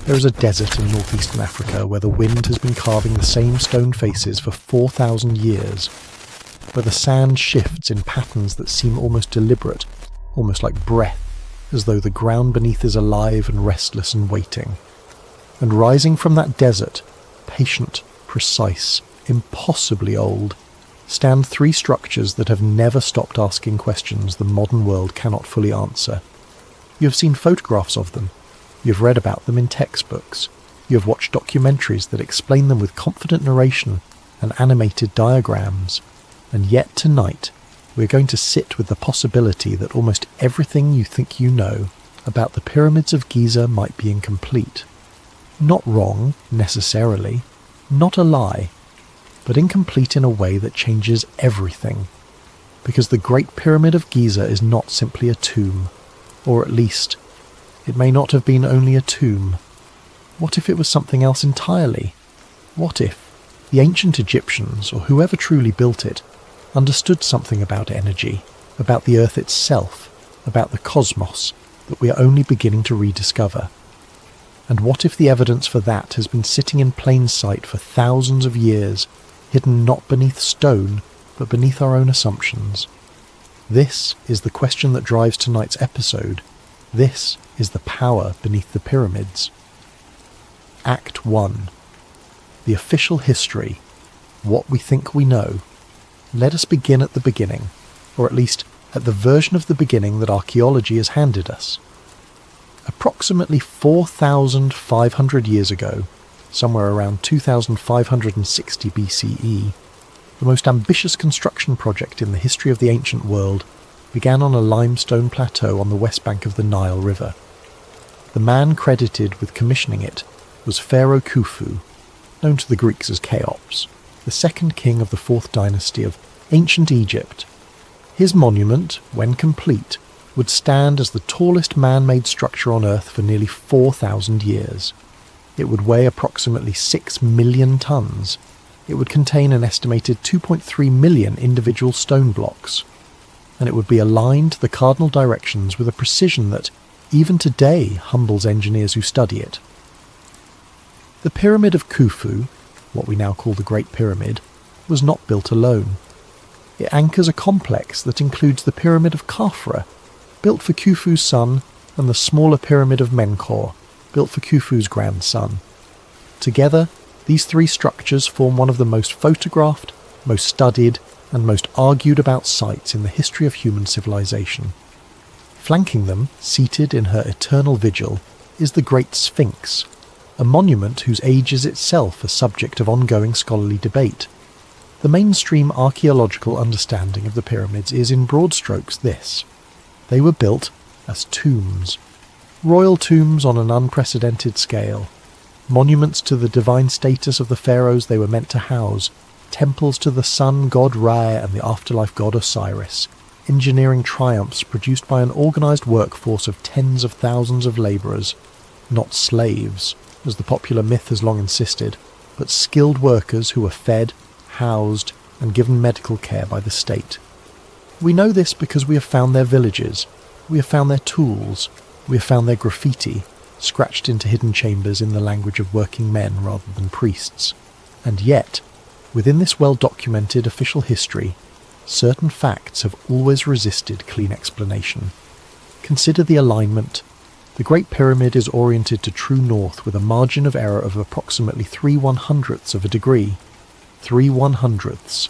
There is a desert in northeastern Africa where the wind has been carving the same stone faces for 4,000 years, where the sand shifts in patterns that seem almost deliberate, almost like breath, as though the ground beneath is alive and restless and waiting. And rising from that desert, patient, precise, impossibly old, stand three structures that have never stopped asking questions the modern world cannot fully answer. You have seen photographs of them. You have read about them in textbooks. You have watched documentaries that explain them with confident narration and animated diagrams. And yet tonight, we're going to sit with the possibility that almost everything you think you know about the pyramids of Giza might be incomplete. Not wrong, necessarily, not a lie, but incomplete in a way that changes everything. Because the Great Pyramid of Giza is not simply a tomb, or at least, it may not have been only a tomb. What if it was something else entirely? What if the ancient Egyptians, or whoever truly built it, understood something about energy, about the Earth itself, about the cosmos, that we are only beginning to rediscover? And what if the evidence for that has been sitting in plain sight for thousands of years, hidden not beneath stone, but beneath our own assumptions? This is the question that drives tonight's episode. This is the power beneath the pyramids. Act 1. The official history. What we think we know. Let us begin at the beginning, or at least at the version of the beginning that archaeology has handed us. Approximately 4,500 years ago, somewhere around 2560 BCE, the most ambitious construction project in the history of the ancient world began on a limestone plateau on the west bank of the Nile River. The man credited with commissioning it was Pharaoh Khufu, known to the Greeks as Cheops, the second king of the 4th dynasty of ancient Egypt. His monument, when complete, would stand as the tallest man-made structure on Earth for nearly 4,000 years. It would weigh approximately 6 million tons. It would contain an estimated 2.3 million individual stone blocks. And it would be aligned to the cardinal directions with a precision that, even today, humbles engineers who study it. The Pyramid of Khufu, what we now call the Great Pyramid, was not built alone. It anchors a complex that includes the Pyramid of Khafra, built for Khufu's son, and the smaller Pyramid of Menkaure, built for Khufu's grandson. Together, these three structures form one of the most photographed, most studied, and most argued about sites in the history of human civilization. Flanking them, seated in her eternal vigil, is the Great Sphinx, a monument whose age is itself a subject of ongoing scholarly debate. The mainstream archaeological understanding of the pyramids is in broad strokes this. They were built as tombs. Royal tombs on an unprecedented scale. Monuments to the divine status of the pharaohs they were meant to house. Temples to the sun god Ra and the afterlife god Osiris. Engineering triumphs produced by an organised workforce of tens of thousands of labourers. Not slaves, as the popular myth has long insisted, but skilled workers who were fed, housed, and given medical care by the state. We know this because we have found their villages, we have found their tools, we have found their graffiti, scratched into hidden chambers in the language of working men rather than priests. And yet, within this well-documented official history, certain facts have always resisted clean explanation. Consider the alignment. The Great Pyramid is oriented to true north with a margin of error of approximately 3/100ths of a degree. 3/100ths.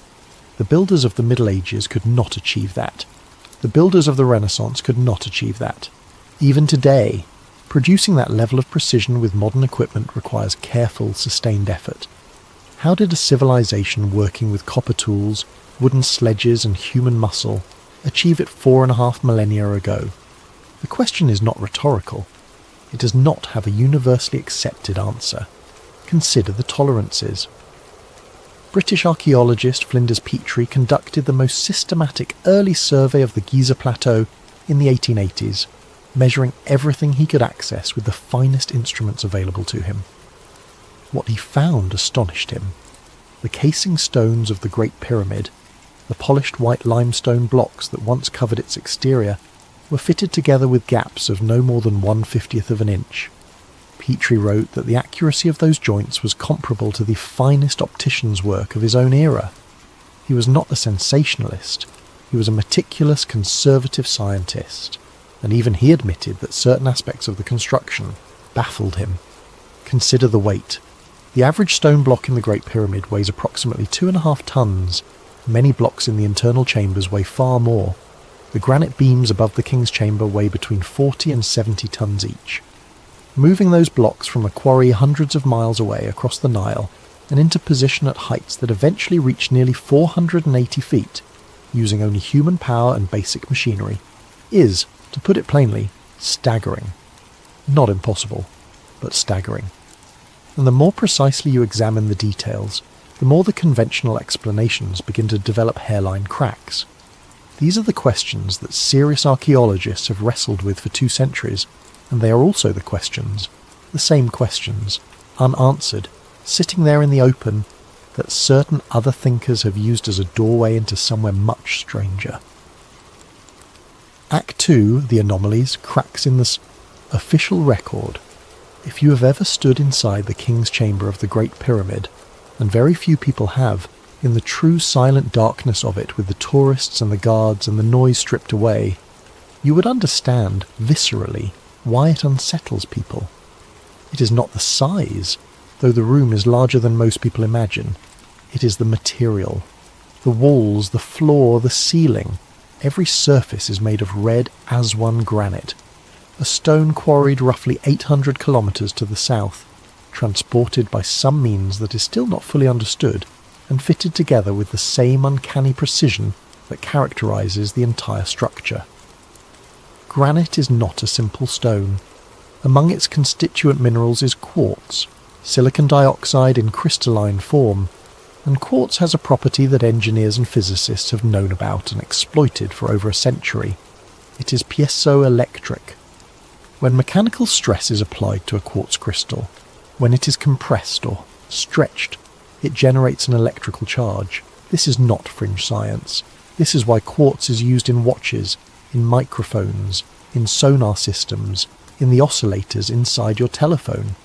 The builders of the Middle Ages could not achieve that. The builders of the Renaissance could not achieve that. Even today, producing that level of precision with modern equipment requires careful, sustained effort. How did a civilization working with copper tools, wooden sledges and human muscle achieve it 4.5 millennia ago? The question is not rhetorical. It does not have a universally accepted answer. Consider the tolerances. British archaeologist Flinders Petrie conducted the most systematic early survey of the Giza Plateau in the 1880s, measuring everything he could access with the finest instruments available to him. What he found astonished him. The casing stones of the Great Pyramid, the polished white limestone blocks that once covered its exterior, were fitted together with gaps of no more than 1/50th of an inch. Petrie wrote that the accuracy of those joints was comparable to the finest optician's work of his own era. He was not a sensationalist. He was a meticulous, conservative scientist, and even he admitted that certain aspects of the construction baffled him. Consider the weight. The average stone block in the Great Pyramid weighs approximately 2.5 tons. Many blocks in the internal chambers weigh far more. The granite beams above the King's Chamber weigh between 40 and 70 tons each. Moving those blocks from a quarry hundreds of miles away across the Nile and into position at heights that eventually reach nearly 480 feet, using only human power and basic machinery, is, to put it plainly, staggering. Not impossible, but staggering. And the more precisely you examine the details, the more the conventional explanations begin to develop hairline cracks. These are the questions that serious archaeologists have wrestled with for 2 centuries, and they are also the questions, the same questions, unanswered, sitting there in the open, that certain other thinkers have used as a doorway into somewhere much stranger. Act 2, The Anomalies, cracks in the official record. If you have ever stood inside the King's Chamber of the Great Pyramid, and very few people have, in the true silent darkness of it with the tourists and the guards and the noise stripped away, you would understand, viscerally, why it unsettles people. It is not the size, though the room is larger than most people imagine. It is the material. The walls, the floor, the ceiling. Every surface is made of red Aswan granite, a stone quarried roughly 800 kilometres to the south, transported by some means that is still not fully understood, and fitted together with the same uncanny precision that characterises the entire structure. Granite is not a simple stone. Among its constituent minerals is quartz, silicon dioxide in crystalline form, and quartz has a property that engineers and physicists have known about and exploited for over a century. It is piezoelectric. When mechanical stress is applied to a quartz crystal, when it is compressed or stretched, it generates an electrical charge. This is not fringe science. This is why quartz is used in watches, in microphones, in sonar systems, in the oscillators inside your telephone.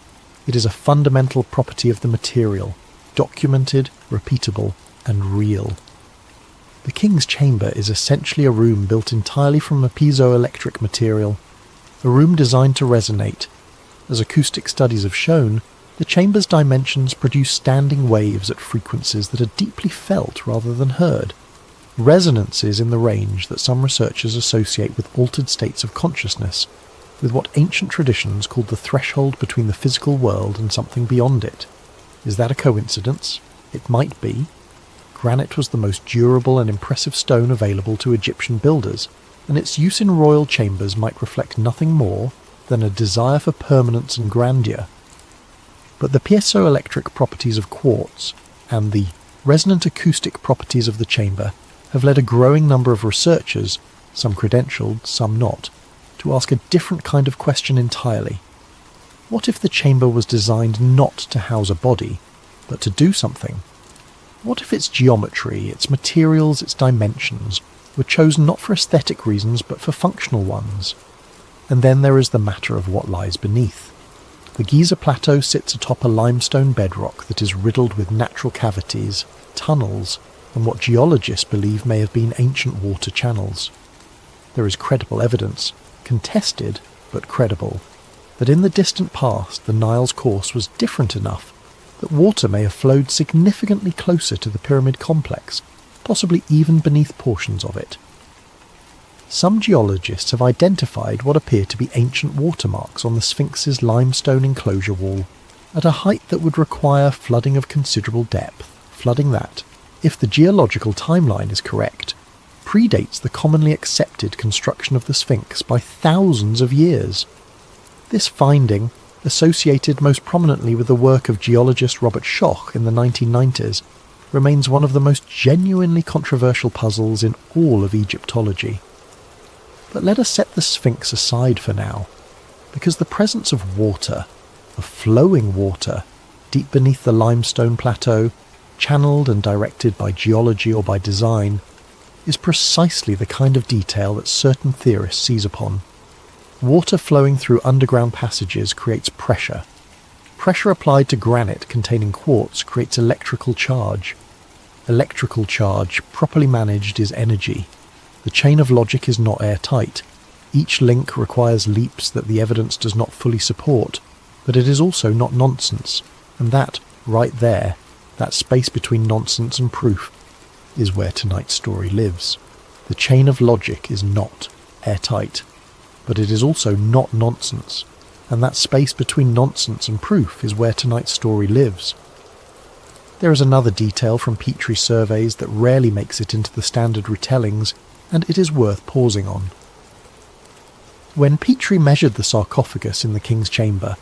It is a fundamental property of the material, documented, repeatable, and real. The King's Chamber is essentially a room built entirely from a piezoelectric material, a room designed to resonate. As acoustic studies have shown, the chamber's dimensions produce standing waves at frequencies that are deeply felt rather than heard, resonances in the range that some researchers associate with altered states of consciousness, with what ancient traditions called the threshold between the physical world and something beyond it. Is that a coincidence? It might be. Granite was the most durable and impressive stone available to Egyptian builders, and its use in royal chambers might reflect nothing more than a desire for permanence and grandeur. But the piezoelectric properties of quartz and the resonant acoustic properties of the chamber have led a growing number of researchers, some credentialed, some not, to ask a different kind of question entirely. What if the chamber was designed not to house a body, but to do something? What if its geometry, its materials, its dimensions were chosen not for aesthetic reasons but for functional ones? And then there is the matter of what lies beneath. The Giza Plateau sits atop a limestone bedrock that is riddled with natural cavities, tunnels, and what geologists believe may have been ancient water channels. There is credible evidence, contested but credible, that in the distant past the Nile's course was different enough that water may have flowed significantly closer to the pyramid complex, possibly even beneath portions of it. Some geologists have identified what appear to be ancient watermarks on the Sphinx's limestone enclosure wall, at a height that would require flooding of considerable depth, flooding that, if the geological timeline is correct, predates the commonly accepted construction of the Sphinx by thousands of years. This finding, associated most prominently with the work of geologist Robert Schoch in the 1990s, remains one of the most genuinely controversial puzzles in all of Egyptology. But let us set the Sphinx aside for now, because the presence of water, of flowing water, deep beneath the limestone plateau, channeled and directed by geology or by design, is precisely the kind of detail that certain theorists seize upon. Water flowing through underground passages creates pressure, pressure applied to granite containing quartz creates electrical charge. Electrical charge, properly managed, is energy. The chain of logic is not airtight. Each link requires leaps that the evidence does not fully support, but it is also not nonsense, and that, right there, that space between nonsense and proof, is where tonight's story lives. The chain of logic is not airtight, but it is also not nonsense, and that space between nonsense and proof is where tonight's story lives. There is another detail from Petrie's surveys that rarely makes it into the standard retellings, and it is worth pausing on. When Petrie measured the sarcophagus in the king's chamber,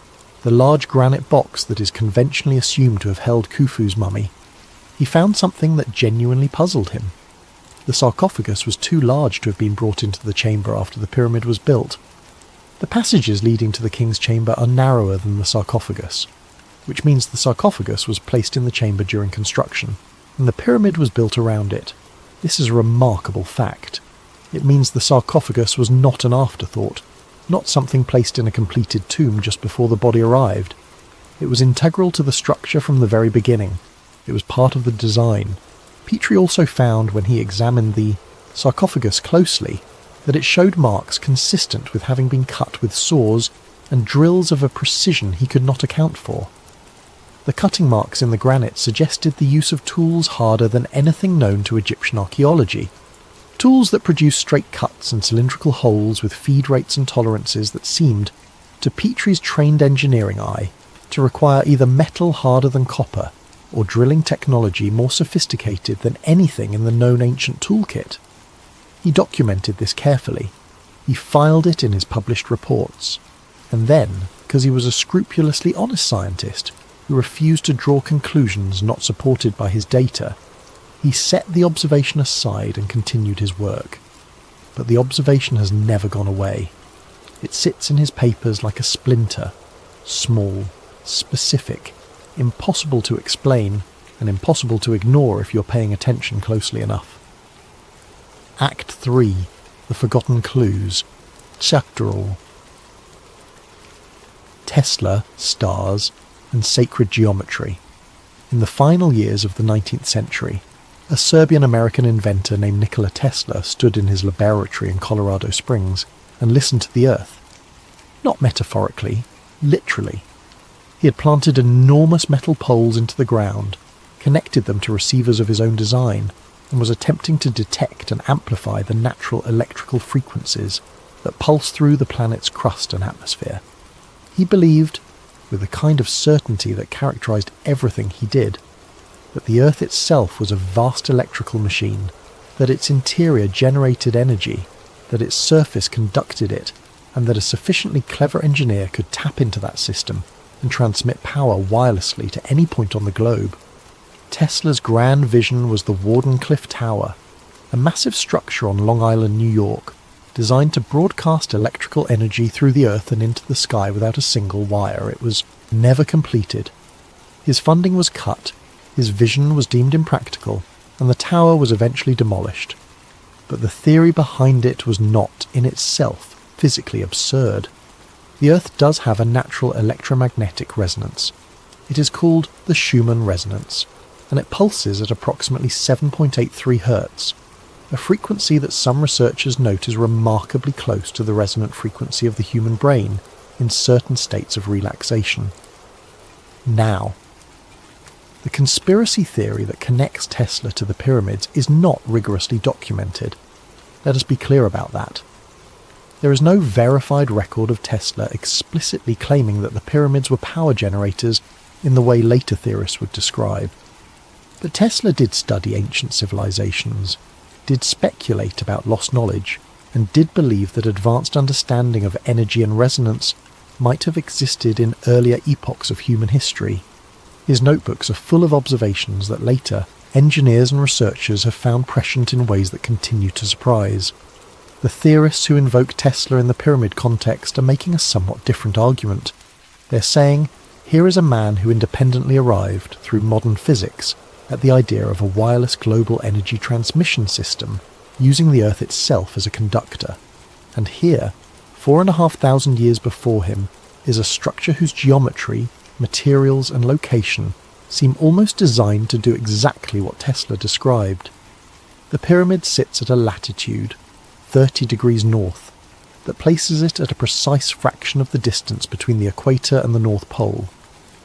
the large granite box that is conventionally assumed to have held Khufu's mummy, he found something that genuinely puzzled him. The sarcophagus was too large to have been brought into the chamber after the pyramid was built. The passages leading to the king's chamber are narrower than the sarcophagus, which means the sarcophagus was placed in the chamber during construction, and the pyramid was built around it. This is a remarkable fact. It means the sarcophagus was not an afterthought, not something placed in a completed tomb just before the body arrived. It was integral to the structure from the very beginning. It was part of the design. Petrie also found, when he examined the sarcophagus closely, that it showed marks consistent with having been cut with saws and drills of a precision he could not account for. The cutting marks in the granite suggested the use of tools harder than anything known to Egyptian archaeology. Tools that produced straight cuts and cylindrical holes with feed rates and tolerances that seemed, to Petrie's trained engineering eye, to require either metal harder than copper or drilling technology more sophisticated than anything in the known ancient toolkit. He documented this carefully. He filed it in his published reports. And then, because he was a scrupulously honest scientist who refused to draw conclusions not supported by his data, he set the observation aside and continued his work. But the observation has never gone away. It sits in his papers like a splinter, small, specific, impossible to explain, and impossible to ignore if you're paying attention closely enough. Act 3. The Forgotten Clues. Chapter. Tesla, stars, and sacred geometry. In the final years of the 19th century, a Serbian-American inventor named Nikola Tesla stood in his laboratory in Colorado Springs and listened to the Earth. Not metaphorically, literally. He had planted enormous metal poles into the ground, connected them to receivers of his own design, and was attempting to detect and amplify the natural electrical frequencies that pulse through the planet's crust and atmosphere. He believed, with a kind of certainty that characterized everything he did, that the Earth itself was a vast electrical machine, that its interior generated energy, that its surface conducted it, and that a sufficiently clever engineer could tap into that system and transmit power wirelessly to any point on the globe. Tesla's grand vision was the Wardenclyffe Tower, a massive structure on Long Island, New York, designed to broadcast electrical energy through the Earth and into the sky without a single wire. It was never completed. His funding was cut, his vision was deemed impractical, and the tower was eventually demolished. But the theory behind it was not, in itself, physically absurd. The Earth does have a natural electromagnetic resonance. It is called the Schumann resonance, and it pulses at approximately 7.83 Hz, a frequency that some researchers note is remarkably close to the resonant frequency of the human brain in certain states of relaxation. Now, the conspiracy theory that connects Tesla to the pyramids is not rigorously documented. Let us be clear about that. There is no verified record of Tesla explicitly claiming that the pyramids were power generators in the way later theorists would describe. But Tesla did study ancient civilizations, did speculate about lost knowledge, and did believe that advanced understanding of energy and resonance might have existed in earlier epochs of human history. His notebooks are full of observations that later engineers and researchers have found prescient in ways that continue to surprise. The theorists who invoke Tesla in the pyramid context are making a somewhat different argument. They're saying, here is a man who independently arrived, through modern physics, at the idea of a wireless global energy transmission system, using the Earth itself as a conductor. And here, 4,500 years before him, is a structure whose geometry, materials and location seem almost designed to do exactly what Tesla described. The pyramid sits at a latitude, 30 degrees north, that places it at a precise fraction of the distance between the equator and the North Pole.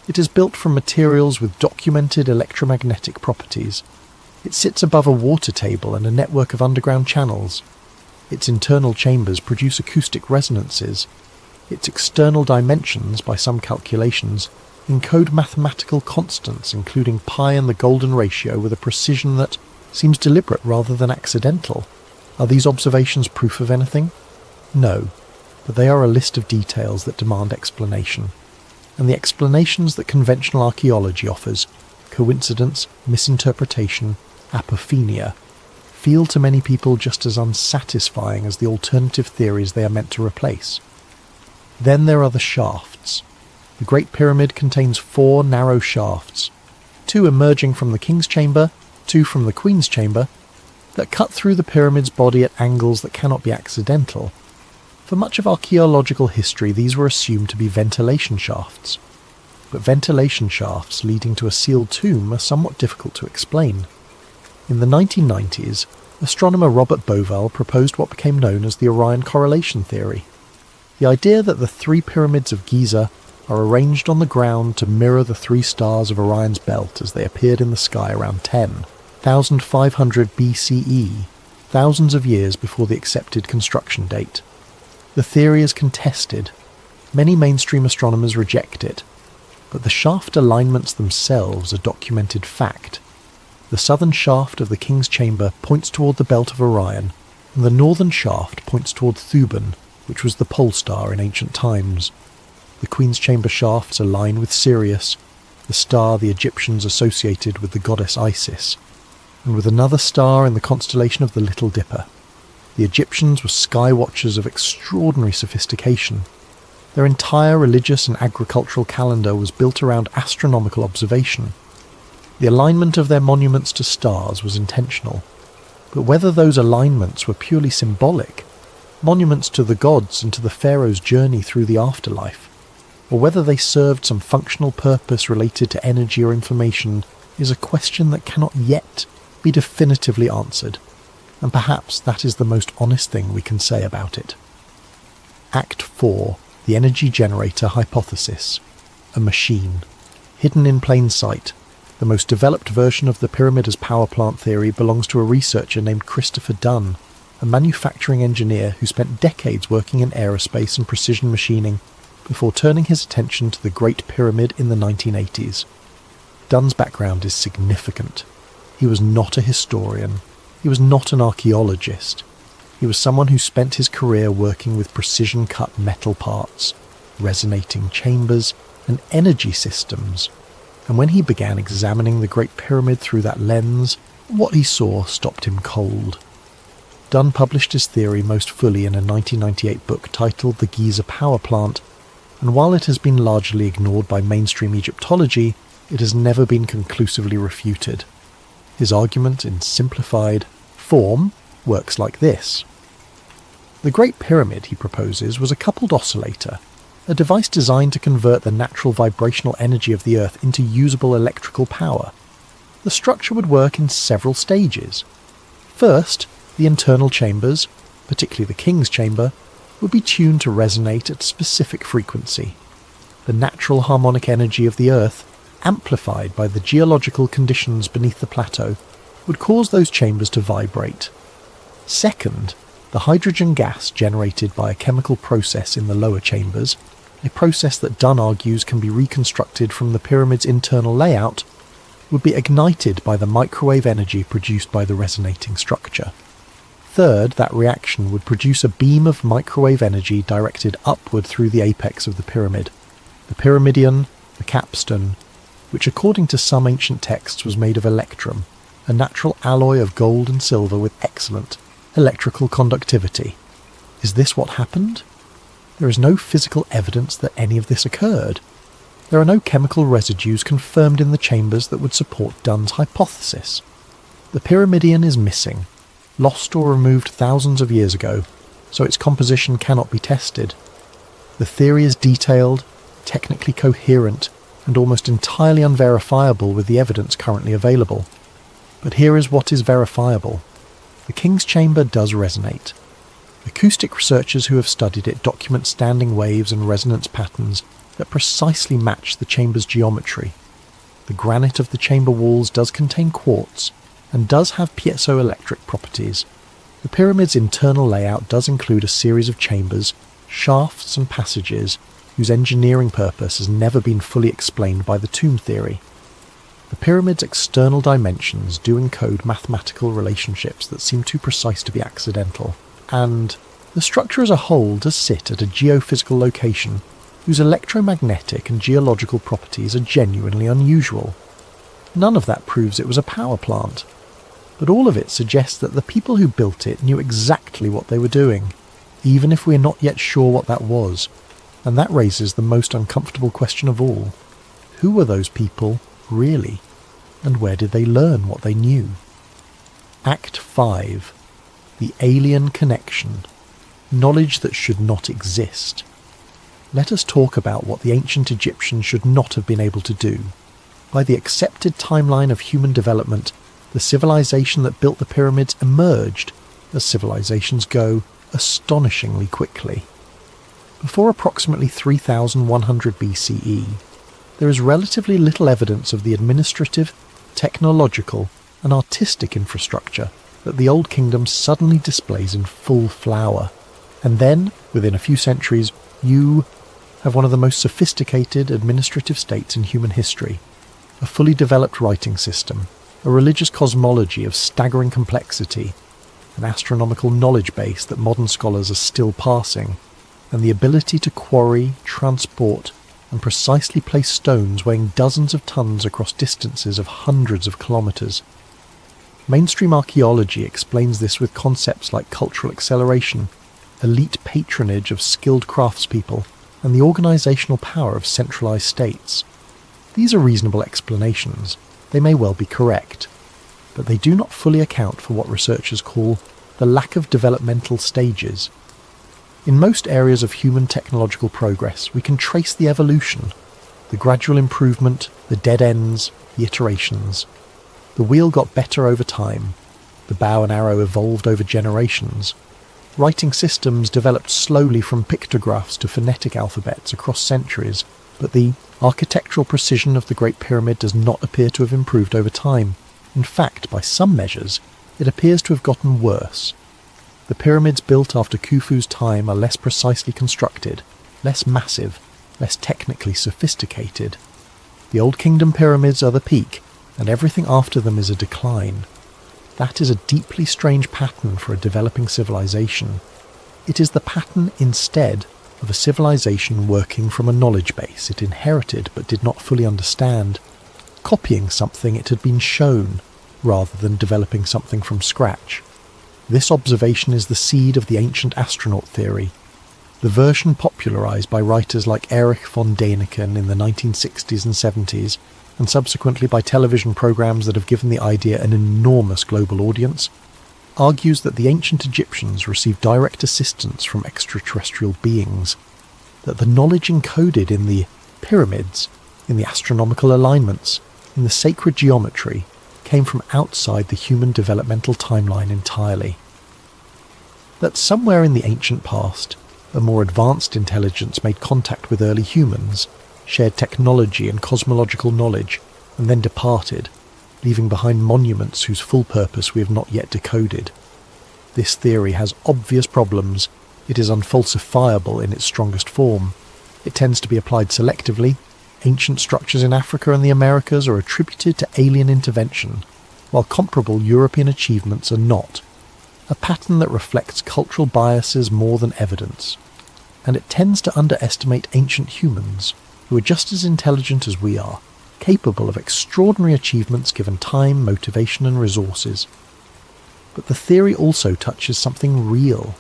It is built from materials with documented electromagnetic properties. It sits above a water table and a network of underground channels. Its internal chambers produce acoustic resonances. Its external dimensions, by some calculations, encode mathematical constants including pi and the golden ratio with a precision that seems deliberate rather than accidental. Are these observations proof of anything? No, but they are a list of details that demand explanation. And the explanations that conventional archaeology offers, coincidence, misinterpretation, apophenia, feel to many people just as unsatisfying as the alternative theories they are meant to replace. Then there are the shafts. The Great Pyramid contains 4 narrow shafts, 2 emerging from the King's Chamber, 2 from the Queen's Chamber, that cut through the pyramid's body at angles that cannot be accidental. For much of archaeological history, these were assumed to be ventilation shafts. But ventilation shafts leading to a sealed tomb are somewhat difficult to explain. In the 1990s, astronomer Robert Bauval proposed what became known as the Orion correlation theory. The idea that the 3 pyramids of Giza are arranged on the ground to mirror the 3 stars of Orion's belt as they appeared in the sky around 10,500 BCE, thousands of years before the accepted construction date. The theory is contested. Many mainstream astronomers reject it, but the shaft alignments themselves are documented fact. The southern shaft of the King's Chamber points toward the belt of Orion, and the northern shaft points toward Thuban, which was the pole star in ancient times. The Queen's Chamber shafts align with Sirius, the star the Egyptians associated with the goddess Isis, and with another star in the constellation of the Little Dipper. The Egyptians were sky watchers of extraordinary sophistication. Their entire religious and agricultural calendar was built around astronomical observation. The alignment of their monuments to stars was intentional, but whether those alignments were purely symbolic, monuments to the gods and to the pharaoh's journey through the afterlife, or whether they served some functional purpose related to energy or information, is a question that cannot yet be definitively answered. And perhaps that is the most honest thing we can say about it. Act 4. The Energy Generator Hypothesis. A machine. Hidden in plain sight, the most developed version of the pyramid as power plant theory belongs to a researcher named Christopher Dunn, a manufacturing engineer who spent decades working in aerospace and precision machining before turning his attention to the Great Pyramid in the 1980s. Dunn's background is significant. He was not a historian. He was not an archaeologist. He was someone who spent his career working with precision-cut metal parts, resonating chambers, and energy systems. And when he began examining the Great Pyramid through that lens, what he saw stopped him cold. Dunn published his theory most fully in a 1998 book titled The Giza Power Plant, and while it has been largely ignored by mainstream Egyptology, it has never been conclusively refuted. His argument, in simplified form, works like this. The Great Pyramid, he proposes, was a coupled oscillator, a device designed to convert the natural vibrational energy of the Earth into usable electrical power. The structure would work in several stages. First, the internal chambers, particularly the King's Chamber, would be tuned to resonate at a specific frequency. The natural harmonic energy of the Earth, amplified by the geological conditions beneath the plateau, would cause those chambers to vibrate. Second, the hydrogen gas generated by a chemical process in the lower chambers, a process that Dunn argues can be reconstructed from the pyramid's internal layout, would be ignited by the microwave energy produced by the resonating structure. Third, that reaction would produce a beam of microwave energy directed upward through the apex of the pyramid, the pyramidion, the capstone, which according to some ancient texts was made of electrum, a natural alloy of gold and silver with excellent electrical conductivity. Is this what happened? There is no physical evidence that any of this occurred. There are no chemical residues confirmed in the chambers that would support Dunn's hypothesis. The pyramidion is missing, lost or removed thousands of years ago, so its composition cannot be tested. The theory is detailed, technically coherent, and almost entirely unverifiable with the evidence currently available. But here is what is verifiable. The King's Chamber does resonate. Acoustic researchers who have studied it document standing waves and resonance patterns that precisely match the chamber's geometry. The granite of the chamber walls does contain quartz and does have piezoelectric properties. The pyramid's internal layout does include a series of chambers, shafts and passages whose engineering purpose has never been fully explained by the tomb theory. The pyramid's external dimensions do encode mathematical relationships that seem too precise to be accidental, and the structure as a whole does sit at a geophysical location whose electromagnetic and geological properties are genuinely unusual. None of that proves it was a power plant, but all of it suggests that the people who built it knew exactly what they were doing, even if we're not yet sure what that was, and that raises the most uncomfortable question of all. Who were those people, really? And where did they learn what they knew? Act 5. The Alien Connection. Knowledge that should not exist. Let us talk about what the ancient Egyptians should not have been able to do. By the accepted timeline of human development, the civilization that built the pyramids emerged, as civilizations go, astonishingly quickly. Before approximately 3100 BCE, there is relatively little evidence of the administrative, technological, and artistic infrastructure that the Old Kingdom suddenly displays in full flower. And then, within a few centuries, you have one of the most sophisticated administrative states in human history, a fully developed writing system, a religious cosmology of staggering complexity, an astronomical knowledge base that modern scholars are still parsing, and the ability to quarry, transport, and precisely place stones weighing dozens of tons across distances of hundreds of kilometres. Mainstream archaeology explains this with concepts like cultural acceleration, elite patronage of skilled craftspeople, and the organisational power of centralised states. These are reasonable explanations. They may well be correct, but they do not fully account for what researchers call the lack of developmental stages. In most areas of human technological progress, we can trace the evolution, the gradual improvement, the dead ends, the iterations. The wheel got better over time. The bow and arrow evolved over generations. Writing systems developed slowly from pictographs to phonetic alphabets across centuries, but the architectural precision of the Great Pyramid does not appear to have improved over time. In fact, by some measures, it appears to have gotten worse. The pyramids built after Khufu's time are less precisely constructed, less massive, less technically sophisticated. The Old Kingdom pyramids are the peak, and everything after them is a decline. That is a deeply strange pattern for a developing civilization. It is the pattern, instead, of a civilization working from a knowledge base it inherited but did not fully understand, copying something it had been shown, rather than developing something from scratch. This observation is the seed of the ancient astronaut theory, the version popularized by writers like Erich von Däniken in the 1960s and 70s, and subsequently by television programs that have given the idea an enormous global audience, argues that the ancient Egyptians received direct assistance from extraterrestrial beings, that the knowledge encoded in the pyramids, in the astronomical alignments, in the sacred geometry, came from outside the human developmental timeline entirely. That somewhere in the ancient past, a more advanced intelligence made contact with early humans, shared technology and cosmological knowledge, and then departed, leaving behind monuments whose full purpose we have not yet decoded. This theory has obvious problems. It is unfalsifiable in its strongest form. It tends to be applied selectively. Ancient structures in Africa and the Americas are attributed to alien intervention, while comparable European achievements are not. A pattern that reflects cultural biases more than evidence. And it tends to underestimate ancient humans, who are just as intelligent as we are, capable of extraordinary achievements given time, motivation and resources. But the theory also touches something real.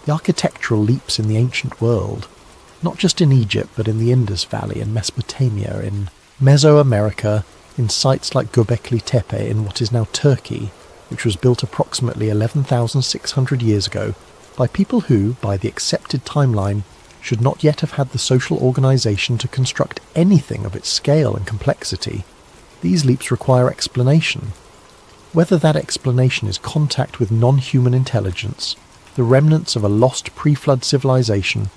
The architectural leaps in the ancient world, not just in Egypt but in the Indus Valley in Mesopotamia, in Mesoamerica, in sites like Göbekli Tepe in what is now Turkey, which was built approximately 11,600 years ago by people who, by the accepted timeline, should not yet have had the social organisation to construct anything of its scale and complexity, these leaps require explanation. Whether that explanation is contact with non-human intelligence, the remnants of a lost pre-flood civilization,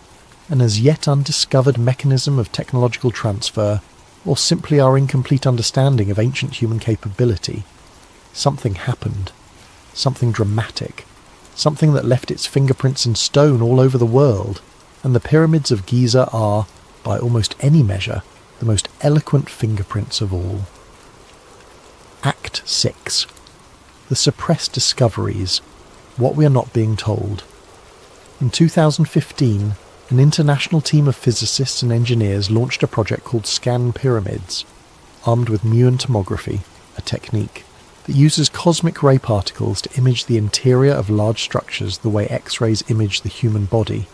an as yet undiscovered mechanism of technological transfer, or simply our incomplete understanding of ancient human capability, something happened. Something dramatic. Something that left its fingerprints in stone all over the world, and the pyramids of Giza are, by almost any measure, the most eloquent fingerprints of all. Act 6. The Suppressed Discoveries. What we are not being told. In 2015, an international team of physicists and engineers launched a project called Scan Pyramids, armed with muon tomography, a technique that uses cosmic ray particles to image the interior of large structures the way X-rays image the human body.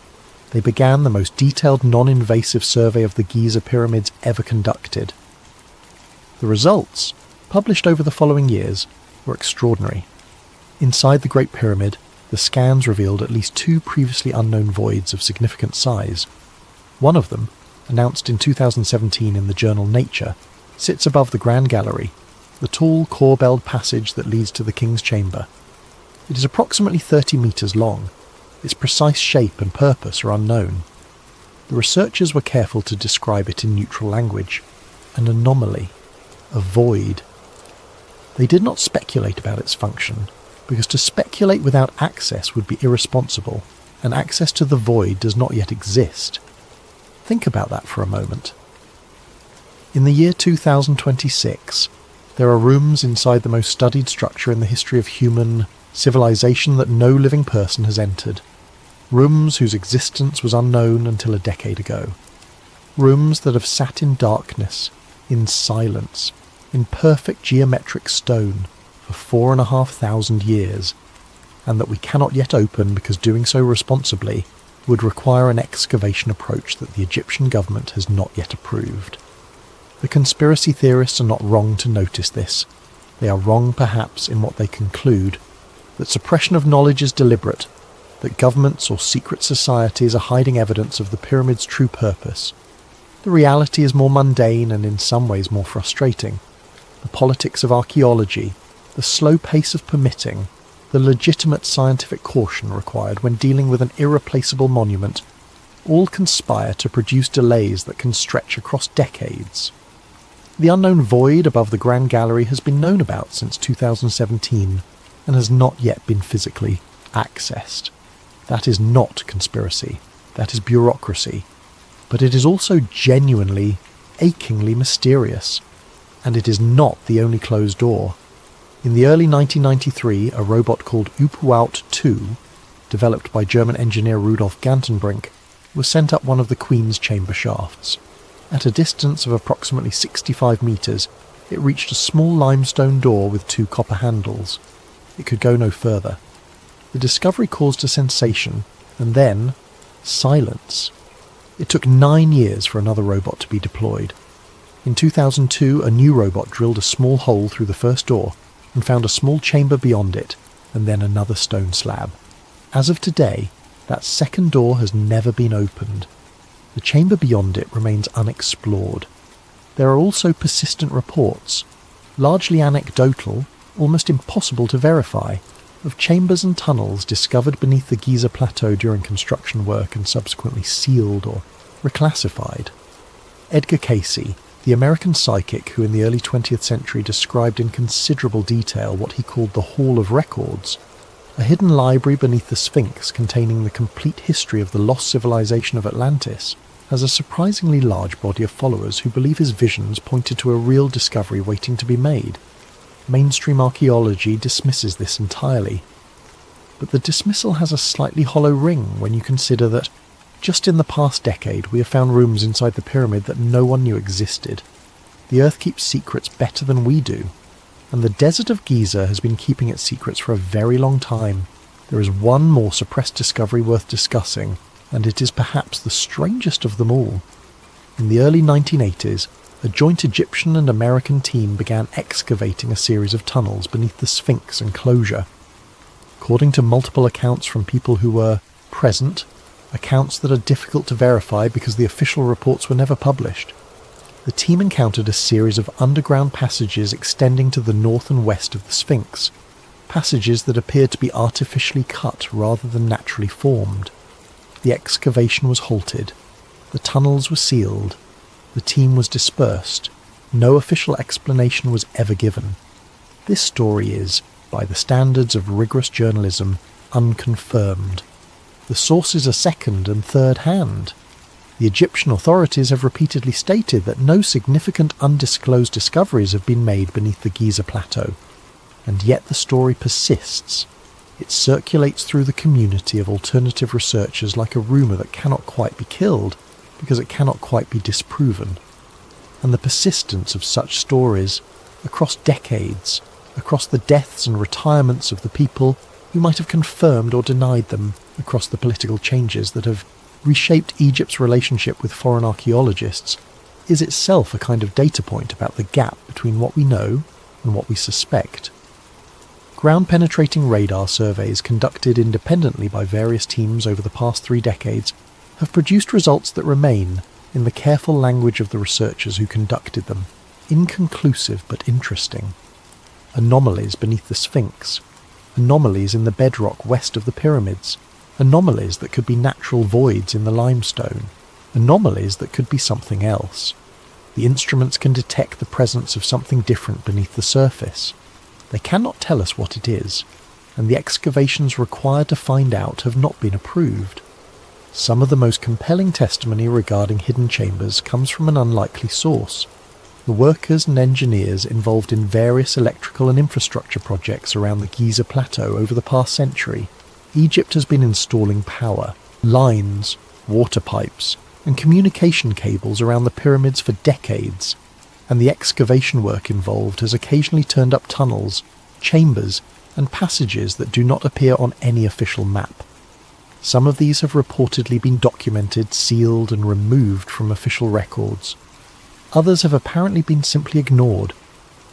They began the most detailed non-invasive survey of the Giza pyramids ever conducted. The results, published over the following years, were extraordinary. Inside the Great Pyramid, the scans revealed at least 2 previously unknown voids of significant size. One of them, announced in 2017 in the journal Nature, sits above the Grand Gallery, the tall corbelled passage that leads to the King's Chamber. It is approximately 30 metres long. Its precise shape and purpose are unknown. The researchers were careful to describe it in neutral language. An anomaly. A void. They did not speculate about its function, because to speculate without access would be irresponsible, and access to the void does not yet exist. Think about that for a moment. In the year 2026, there are rooms inside the most studied structure in the history of human civilization that no living person has entered. Rooms whose existence was unknown until a decade ago. Rooms that have sat in darkness, in silence, in perfect geometric stone for 4,500 years, and that we cannot yet open because doing so responsibly would require an excavation approach that the Egyptian government has not yet approved. The conspiracy theorists are not wrong to notice this. They are wrong perhaps in what they conclude, that suppression of knowledge is deliberate, that governments or secret societies are hiding evidence of the pyramid's true purpose. The reality is more mundane and in some ways more frustrating. The politics of archaeology, the slow pace of permitting, the legitimate scientific caution required when dealing with an irreplaceable monument, all conspire to produce delays that can stretch across decades. The unknown void above the Grand Gallery has been known about since 2017 and has not yet been physically accessed. That is not conspiracy. That is bureaucracy. But it is also genuinely, achingly mysterious. And it is not the only closed door. In the early 1993, a robot called Upuaut 2, developed by German engineer Rudolf Gantenbrink, was sent up one of the Queen's chamber shafts. At a distance of approximately 65 metres, it reached a small limestone door with 2 copper handles. It could go no further. The discovery caused a sensation, and then silence. It took 9 years for another robot to be deployed. In 2002, a new robot drilled a small hole through the first door and found a small chamber beyond it, and then another stone slab. As of today, that second door has never been opened. The chamber beyond it remains unexplored. There are also persistent reports, largely anecdotal, almost impossible to verify, of chambers and tunnels discovered beneath the Giza Plateau during construction work and subsequently sealed or reclassified. Edgar Cayce, the American psychic who in the early 20th century described in considerable detail what he called the Hall of Records, a hidden library beneath the Sphinx containing the complete history of the lost civilization of Atlantis, has a surprisingly large body of followers who believe his visions pointed to a real discovery waiting to be made. Mainstream archaeology dismisses this entirely. But the dismissal has a slightly hollow ring when you consider that just in the past decade we have found rooms inside the pyramid that no one knew existed. The Earth keeps secrets better than we do, and the Desert of Giza has been keeping its secrets for a very long time. There is one more suppressed discovery worth discussing, and it is perhaps the strangest of them all. In the early 1980s, a joint Egyptian and American team began excavating a series of tunnels beneath the Sphinx enclosure. According to multiple accounts from people who were present, accounts that are difficult to verify because the official reports were never published. The team encountered a series of underground passages extending to the north and west of the Sphinx, passages that appeared to be artificially cut rather than naturally formed. The excavation was halted. The tunnels were sealed. The team was dispersed. No official explanation was ever given. This story is, by the standards of rigorous journalism, unconfirmed. The sources are second and third hand. The Egyptian authorities have repeatedly stated that no significant undisclosed discoveries have been made beneath the Giza Plateau, and yet the story persists. It circulates through the community of alternative researchers like a rumour that cannot quite be killed because it cannot quite be disproven. And the persistence of such stories, across decades, across the deaths and retirements of the people who might have confirmed or denied them, across the political changes that have reshaped Egypt's relationship with foreign archaeologists, is itself a kind of data point about the gap between what we know and what we suspect. Ground-penetrating radar surveys conducted independently by various teams over the past 3 decades have produced results that remain, in the careful language of the researchers who conducted them, inconclusive but interesting. Anomalies beneath the Sphinx, anomalies in the bedrock west of the pyramids, anomalies that could be natural voids in the limestone, anomalies that could be something else. The instruments can detect the presence of something different beneath the surface. They cannot tell us what it is, and the excavations required to find out have not been approved. Some of the most compelling testimony regarding hidden chambers comes from an unlikely source. The workers and engineers involved in various electrical and infrastructure projects around the Giza Plateau over the past century. Egypt has been installing power, lines, water pipes, and communication cables around the pyramids for decades, and the excavation work involved has occasionally turned up tunnels, chambers, and passages that do not appear on any official map. Some of these have reportedly been documented, sealed, and removed from official records. Others have apparently been simply ignored,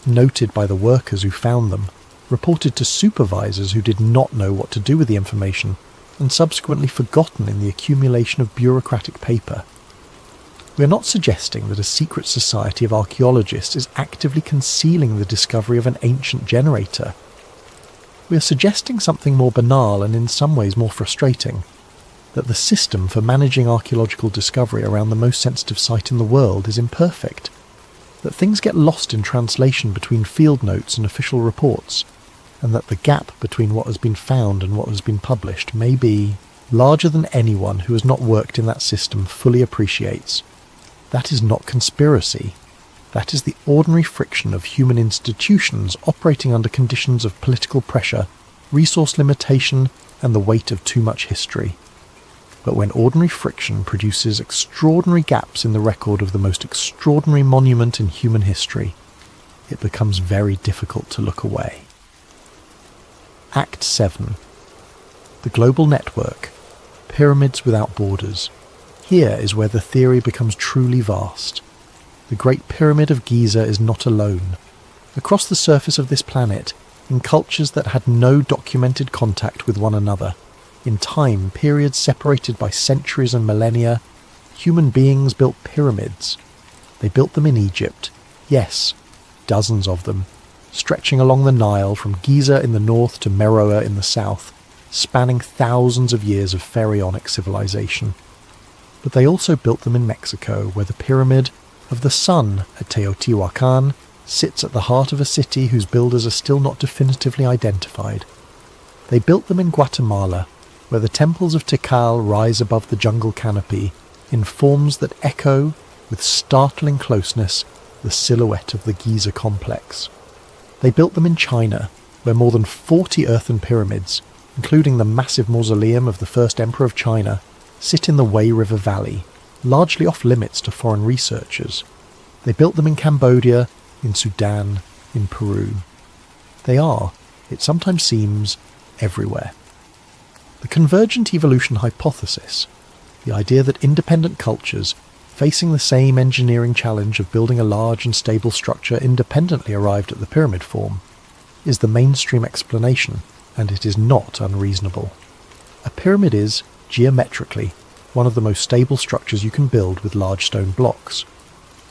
noted by the workers who found them, reported to supervisors who did not know what to do with the information, and subsequently forgotten in the accumulation of bureaucratic paper. We are not suggesting that a secret society of archaeologists is actively concealing the discovery of an ancient generator. We are suggesting something more banal and in some ways more frustrating, that the system for managing archaeological discovery around the most sensitive site in the world is imperfect, that things get lost in translation between field notes and official reports, and that the gap between what has been found and what has been published may be larger than anyone who has not worked in that system fully appreciates. That is not conspiracy. That is the ordinary friction of human institutions operating under conditions of political pressure, resource limitation, and the weight of too much history. But when ordinary friction produces extraordinary gaps in the record of the most extraordinary monument in human history, it becomes very difficult to look away. Act 7. The Global Network. Pyramids Without Borders. Here is where the theory becomes truly vast. The Great Pyramid of Giza is not alone. Across the surface of this planet, in cultures that had no documented contact with one another, in time periods separated by centuries and millennia, human beings built pyramids. They built them in Egypt, yes, dozens of them, stretching along the Nile from Giza in the north to Meroe in the south, spanning thousands of years of pharaonic civilization. But they also built them in Mexico, where the Pyramid of the Sun at Teotihuacan sits at the heart of a city whose builders are still not definitively identified. They built them in Guatemala, where the temples of Tikal rise above the jungle canopy in forms that echo, with startling closeness, the silhouette of the Giza complex. They built them in China, where more than 40 earthen pyramids, including the massive mausoleum of the first emperor of China, sit in the Wei River Valley, largely off-limits to foreign researchers. They built them in Cambodia, in Sudan, in Peru. They are, it sometimes seems, everywhere. The convergent evolution hypothesis, the idea that independent cultures, facing the same engineering challenge of building a large and stable structure independently arrived at the pyramid form, is the mainstream explanation, and it is not unreasonable. A pyramid is, geometrically, one of the most stable structures you can build with large stone blocks.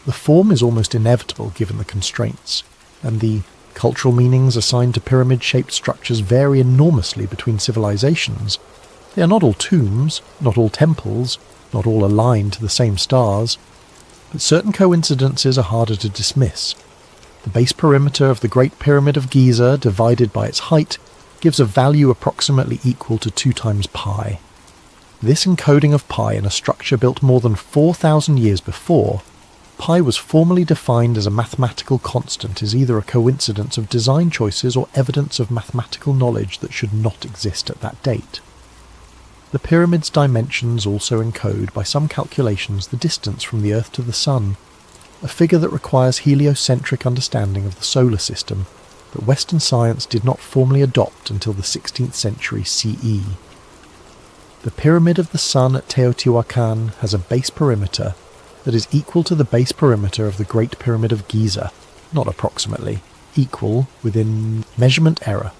The form is almost inevitable given the constraints, and the cultural meanings assigned to pyramid-shaped structures vary enormously between civilizations. They are not all tombs, not all temples, not all aligned to the same stars, but certain coincidences are harder to dismiss. The base perimeter of the Great Pyramid of Giza, divided by its height, gives a value approximately equal to 2 times pi. This encoding of pi in a structure built more than 4,000 years before, pi was formally defined as a mathematical constant, is either a coincidence of design choices or evidence of mathematical knowledge that should not exist at that date. The pyramid's dimensions also encode, by some calculations, the distance from the Earth to the Sun, a figure that requires heliocentric understanding of the solar system that Western science did not formally adopt until the 16th century CE. The Pyramid of the Sun at Teotihuacan has a base perimeter that is equal to the base perimeter of the Great Pyramid of Giza, not approximately, equal within measurement error.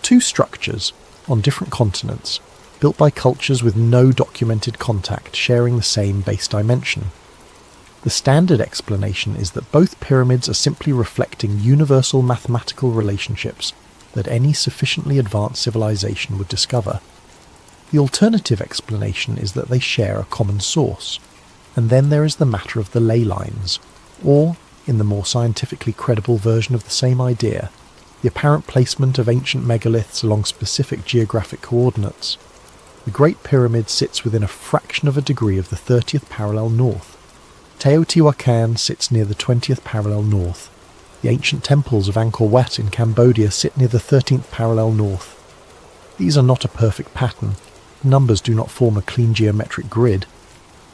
2 structures, on different continents, built by cultures with no documented contact, sharing the same base dimension. The standard explanation is that both pyramids are simply reflecting universal mathematical relationships that any sufficiently advanced civilization would discover. The alternative explanation is that they share a common source, and then there is the matter of the ley lines, or, in the more scientifically credible version of the same idea, the apparent placement of ancient megaliths along specific geographic coordinates. The Great Pyramid sits within a fraction of a degree of the 30th parallel north. Teotihuacan sits near the 20th parallel north. The ancient temples of Angkor Wat in Cambodia sit near the 13th parallel north. These are not a perfect pattern. The numbers do not form a clean geometric grid,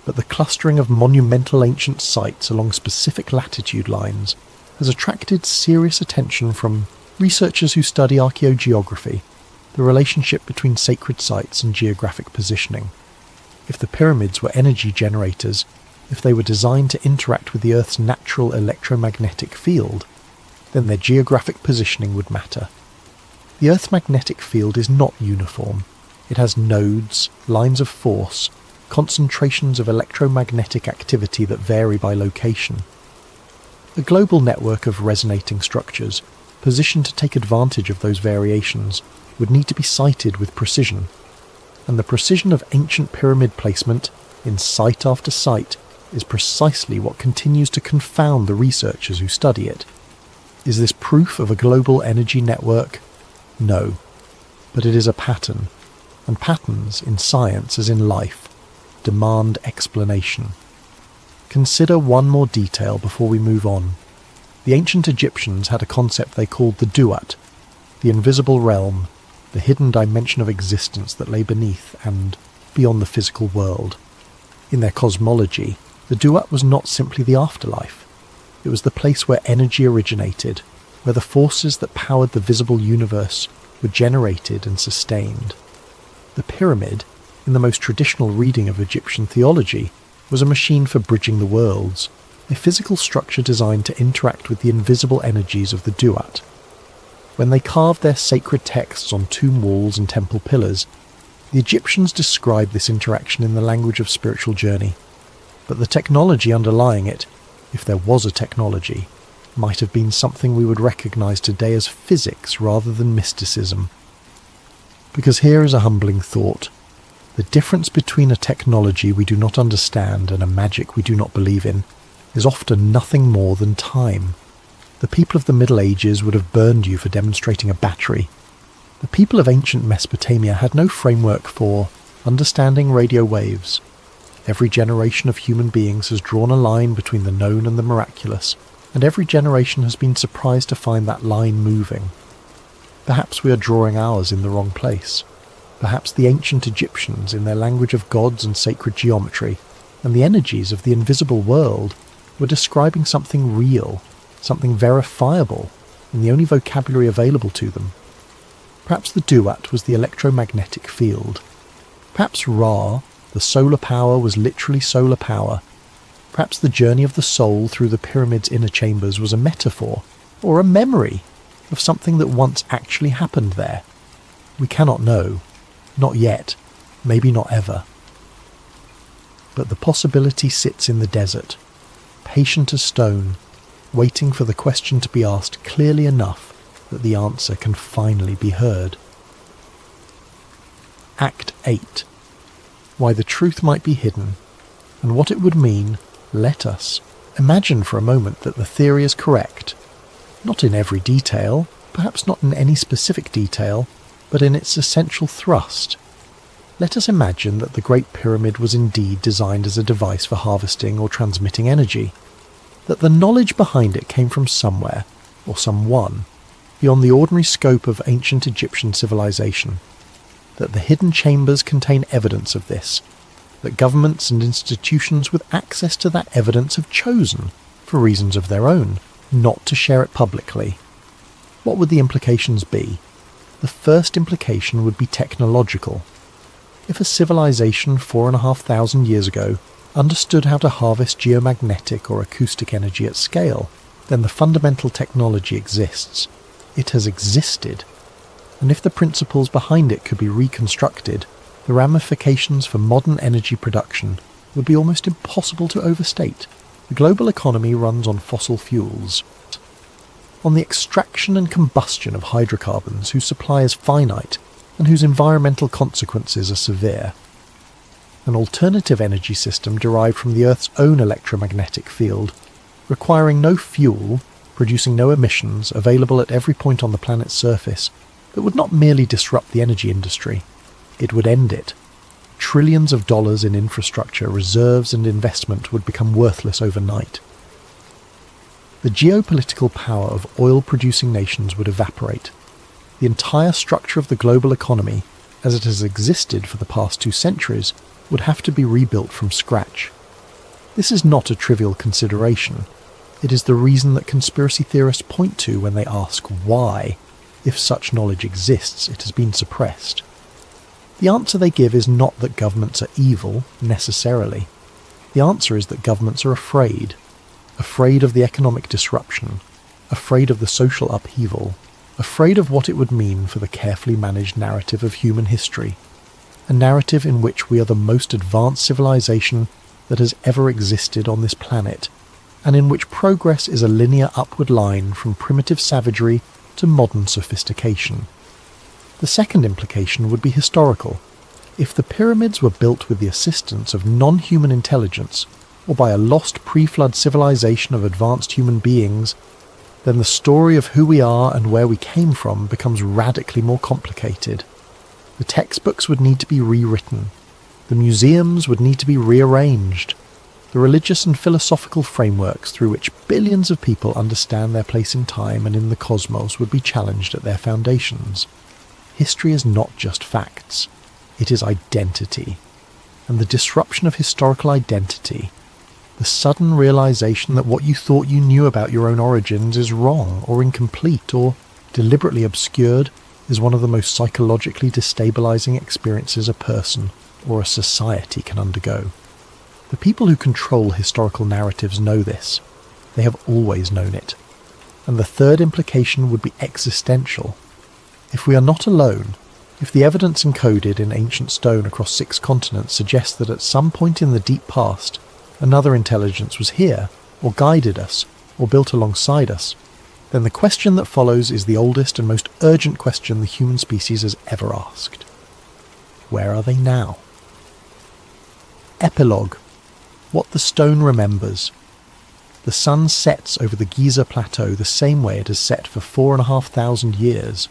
but the clustering of monumental ancient sites along specific latitude lines has attracted serious attention from researchers who study archaeogeography, the relationship between sacred sites and geographic positioning. If the pyramids were energy generators, if they were designed to interact with the Earth's natural electromagnetic field, then their geographic positioning would matter. The Earth's magnetic field is not uniform. It has nodes, lines of force, concentrations of electromagnetic activity that vary by location. A global network of resonating structures, positioned to take advantage of those variations, would need to be sited with precision, and the precision of ancient pyramid placement, in site after site, is precisely what continues to confound the researchers who study it. Is this proof of a global energy network? No, but it is a pattern, and patterns, in science as in life, demand explanation. Consider one more detail before we move on. The ancient Egyptians had a concept they called the Duat, the invisible realm, the hidden dimension of existence that lay beneath and beyond the physical world. In their cosmology, the Duat was not simply the afterlife. It was the place where energy originated, where the forces that powered the visible universe were generated and sustained. The pyramid, in the most traditional reading of Egyptian theology, was a machine for bridging the worlds, a physical structure designed to interact with the invisible energies of the Duat. When they carved their sacred texts on tomb walls and temple pillars, the Egyptians described this interaction in the language of spiritual journey. But the technology underlying it, if there was a technology, might have been something we would recognize today as physics rather than mysticism. Because here is a humbling thought. The difference between a technology we do not understand and a magic we do not believe in is often nothing more than time. The people of the Middle Ages would have burned you for demonstrating a battery. The people of ancient Mesopotamia had no framework for understanding radio waves. Every generation of human beings has drawn a line between the known and the miraculous, and every generation has been surprised to find that line moving. Perhaps we are drawing ours in the wrong place. Perhaps the ancient Egyptians, in their language of gods and sacred geometry, and the energies of the invisible world, were describing something real, something verifiable, in the only vocabulary available to them. Perhaps the Duat was the electromagnetic field. Perhaps Ra, the solar power, was literally solar power. Perhaps the journey of the soul through the pyramid's inner chambers was a metaphor, or a memory, of something that once actually happened there. We cannot know. Not yet. Maybe not ever. But the possibility sits in the desert, patient as stone, waiting for the question to be asked clearly enough that the answer can finally be heard. Act 8. Why the truth might be hidden, and what it would mean, let us imagine for a moment that the theory is correct, not in every detail, perhaps not in any specific detail, but in its essential thrust. Let us imagine that the Great Pyramid was indeed designed as a device for harvesting or transmitting energy, that the knowledge behind it came from somewhere, or someone, beyond the ordinary scope of ancient Egyptian civilization, that the hidden chambers contain evidence of this, that governments and institutions with access to that evidence have chosen, for reasons of their own, not to share it publicly. What would the implications be? The first implication would be technological. If a civilization 4,500 years ago understood how to harvest geomagnetic or acoustic energy at scale, then the fundamental technology exists. It has existed. And if the principles behind it could be reconstructed, the ramifications for modern energy production would be almost impossible to overstate. The global economy runs on fossil fuels, on the extraction and combustion of hydrocarbons whose supply is finite and whose environmental consequences are severe. An alternative energy system derived from the Earth's own electromagnetic field, requiring no fuel, producing no emissions, available at every point on the planet's surface, that would not merely disrupt the energy industry, it would end it. Trillions of dollars in infrastructure, reserves and investment would become worthless overnight. The geopolitical power of oil-producing nations would evaporate. The entire structure of the global economy, as it has existed for the past 2 centuries, would have to be rebuilt from scratch. This is not a trivial consideration. It is the reason that conspiracy theorists point to when they ask why, if such knowledge exists, it has been suppressed. The answer they give is not that governments are evil, necessarily. The answer is that governments are afraid of the economic disruption, afraid of the social upheaval, afraid of what it would mean for the carefully managed narrative of human history, a narrative in which we are the most advanced civilization that has ever existed on this planet, and in which progress is a linear upward line from primitive savagery to modern sophistication. The second implication would be historical. If the pyramids were built with the assistance of non-human intelligence, or by a lost pre-flood civilization of advanced human beings, then the story of who we are and where we came from becomes radically more complicated. The textbooks would need to be rewritten. The museums would need to be rearranged. The religious and philosophical frameworks through which billions of people understand their place in time and in the cosmos would be challenged at their foundations. History is not just facts. It is identity. And the disruption of historical identity, the sudden realization that what you thought you knew about your own origins is wrong or incomplete or deliberately obscured, is one of the most psychologically destabilizing experiences a person or a society can undergo. The people who control historical narratives know this. They have always known it. And the third implication would be existential. If we are not alone, if the evidence encoded in ancient stone across 6 continents suggests that at some point in the deep past, another intelligence was here, or guided us, or built alongside us, then the question that follows is the oldest and most urgent question the human species has ever asked. Where are they now? Epilogue. What the stone remembers. The sun sets over the Giza Plateau the same way it has set for 4,500 years.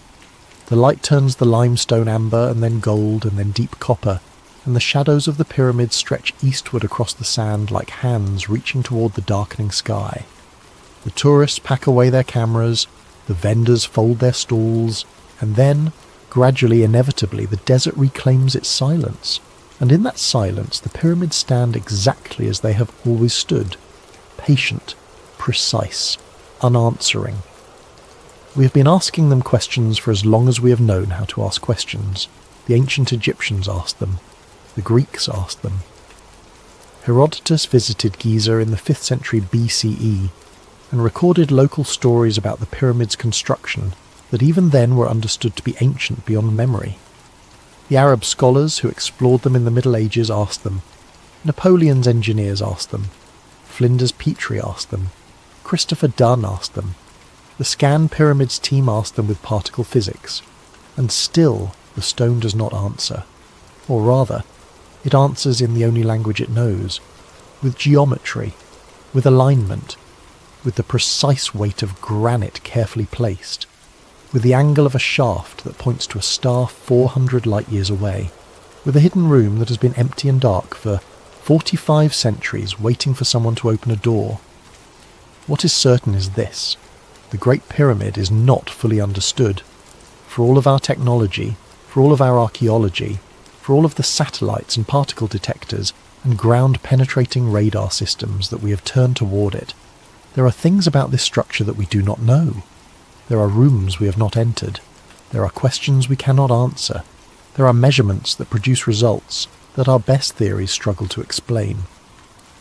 The light turns the limestone amber and then gold and then deep copper, and the shadows of the pyramids stretch eastward across the sand like hands reaching toward the darkening sky. The tourists pack away their cameras, the vendors fold their stalls, and then, gradually, inevitably, the desert reclaims its silence. And in that silence, the pyramids stand exactly as they have always stood, patient, precise, unanswering. We have been asking them questions for as long as we have known how to ask questions. The ancient Egyptians asked them. The Greeks asked them. Herodotus visited Giza in the 5th century BCE and recorded local stories about the pyramids' construction that even then were understood to be ancient beyond memory. The Arab scholars who explored them in the Middle Ages asked them, Napoleon's engineers asked them. Flinders Petrie asked them. Christopher Dunn asked them. The Scan Pyramids team asked them with particle physics. And still the stone does not answer. Or rather, it answers in the only language it knows, with geometry, with alignment, with the precise weight of granite carefully placed, with the angle of a shaft that points to a star 400 light-years away, with a hidden room that has been empty and dark for 45 centuries waiting for someone to open a door. What is certain is this: the Great Pyramid is not fully understood. For all of our technology, for all of our archaeology, for all of the satellites and particle detectors and ground-penetrating radar systems that we have turned toward it, there are things about this structure that we do not know. There are rooms we have not entered. There are questions we cannot answer. There are measurements that produce results that our best theories struggle to explain.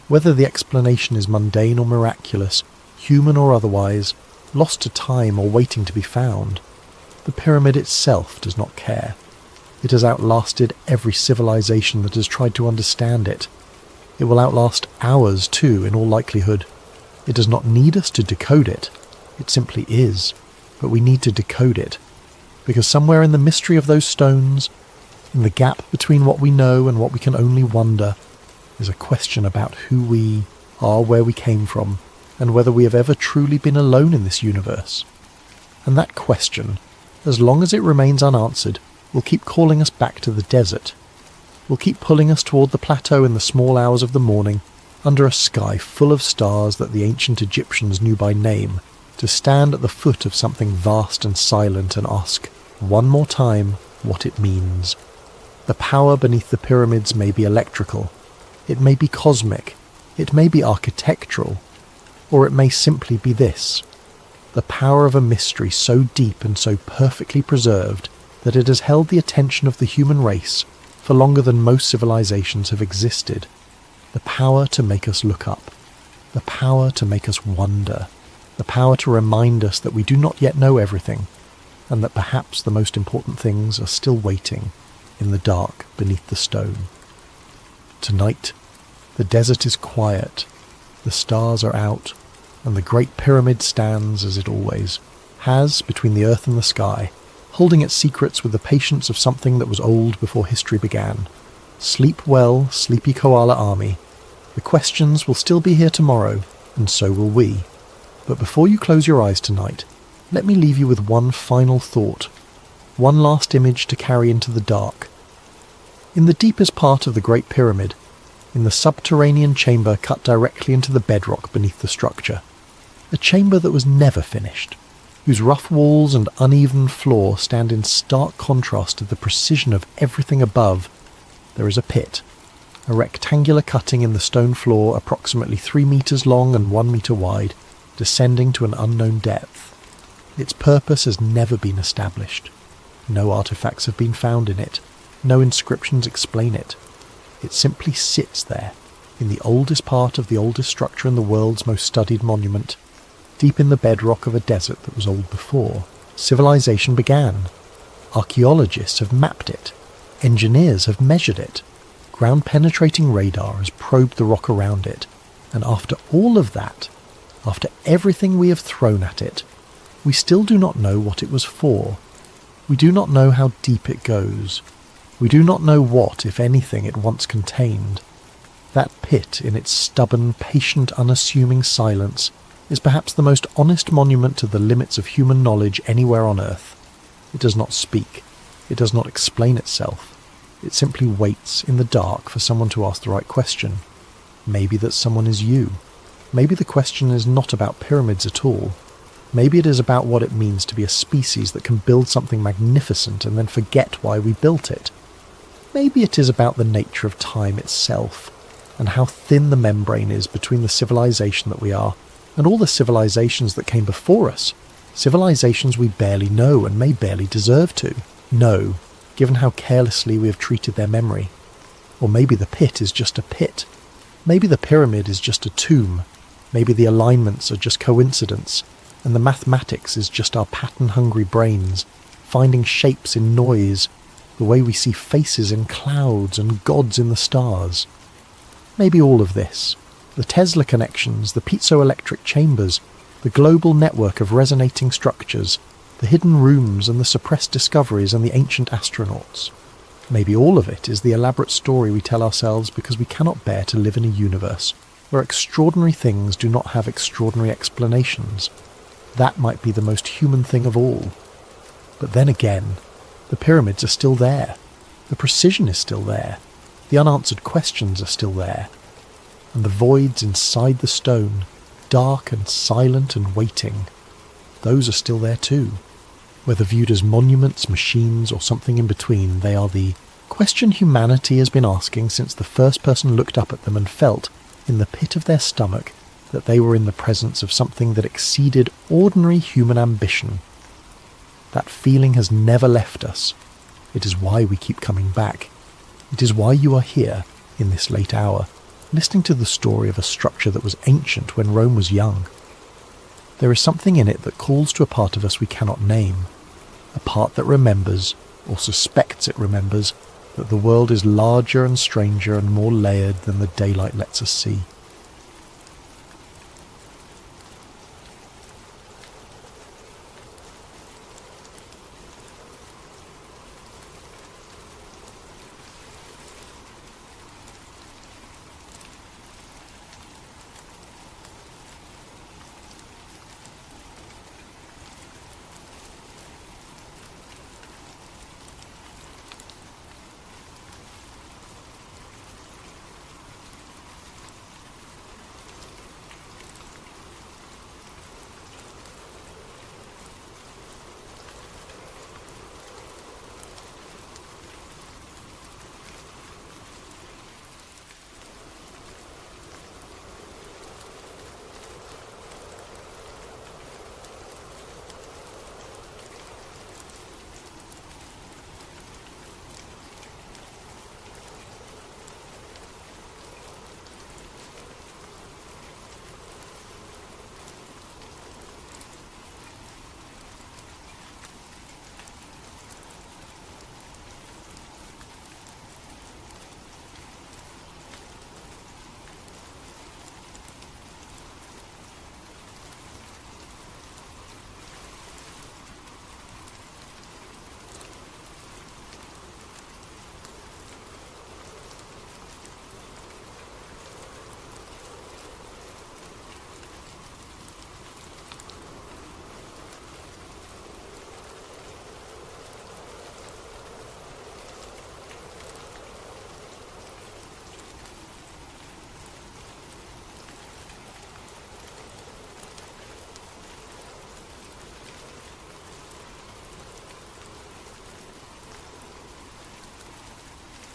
Whether the explanation is mundane or miraculous, human or otherwise, lost to time or waiting to be found, the pyramid itself does not care. It has outlasted every civilization that has tried to understand it. It will outlast ours too, in all likelihood. It does not need us to decode it. It simply is. But we need to decode it. Because somewhere in the mystery of those stones, in the gap between what we know and what we can only wonder, is a question about who we are, where we came from, and whether we have ever truly been alone in this universe. And that question, as long as it remains unanswered, will keep calling us back to the desert, will keep pulling us toward the plateau in the small hours of the morning, under a sky full of stars that the ancient Egyptians knew by name, to stand at the foot of something vast and silent and ask, one more time, what it means. The power beneath the pyramids may be electrical, it may be cosmic, it may be architectural, or it may simply be this: the power of a mystery so deep and so perfectly preserved that it has held the attention of the human race for longer than most civilizations have existed. The power to make us look up, the power to make us wonder, the power to remind us that we do not yet know everything, and that perhaps the most important things are still waiting in the dark beneath the stone. Tonight, the desert is quiet, the stars are out, and the Great Pyramid stands as it always has between the earth and the sky, holding its secrets with the patience of something that was old before history began. Sleep well, sleepy koala army. The questions will still be here tomorrow, and so will we. But before you close your eyes tonight, let me leave you with one final thought, one last image to carry into the dark. In the deepest part of the Great Pyramid, in the subterranean chamber cut directly into the bedrock beneath the structure, a chamber that was never finished, whose rough walls and uneven floor stand in stark contrast to the precision of everything above, there is a pit, a rectangular cutting in the stone floor approximately 3 meters long and 1 meter wide, descending to an unknown depth. Its purpose has never been established. No artifacts have been found in it. No inscriptions explain it. It simply sits there, in the oldest part of the oldest structure in the world's most studied monument, deep in the bedrock of a desert that was old before civilization began. Archaeologists have mapped it. Engineers have measured it. Ground-penetrating radar has probed the rock around it. And after all of that, after everything we have thrown at it, we still do not know what it was for. We do not know how deep it goes. We do not know what, if anything, it once contained. That pit, in its stubborn, patient, unassuming silence, is perhaps the most honest monument to the limits of human knowledge anywhere on Earth. It does not speak. It does not explain itself. It simply waits in the dark for someone to ask the right question. Maybe that someone is you. Maybe the question is not about pyramids at all. Maybe it is about what it means to be a species that can build something magnificent and then forget why we built it. Maybe it is about the nature of time itself, and how thin the membrane is between the civilization that we are and all the civilizations that came before us, civilizations we barely know and may barely deserve to know, given how carelessly we have treated their memory. Or maybe the pit is just a pit. Maybe the pyramid is just a tomb. Maybe the alignments are just coincidence, and the mathematics is just our pattern-hungry brains, finding shapes in noise, the way we see faces in clouds and gods in the stars. Maybe all of this. The Tesla connections, the piezoelectric chambers, the global network of resonating structures, the hidden rooms and the suppressed discoveries and the ancient astronauts. Maybe all of it is the elaborate story we tell ourselves because we cannot bear to live in a universe where extraordinary things do not have extraordinary explanations. That might be the most human thing of all. But then again, the pyramids are still there. The precision is still there. The unanswered questions are still there. And the voids inside the stone, dark and silent and waiting, those are still there too. Whether viewed as monuments, machines, or something in between, they are the question humanity has been asking since the first person looked up at them and felt, in the pit of their stomach, that they were in the presence of something that exceeded ordinary human ambition. That feeling has never left us. It is why we keep coming back. It is why you are here, in this late hour, listening to the story of a structure that was ancient when Rome was young. There is something in it that calls to a part of us we cannot name, a part that remembers, or suspects it remembers, that the world is larger and stranger and more layered than the daylight lets us see.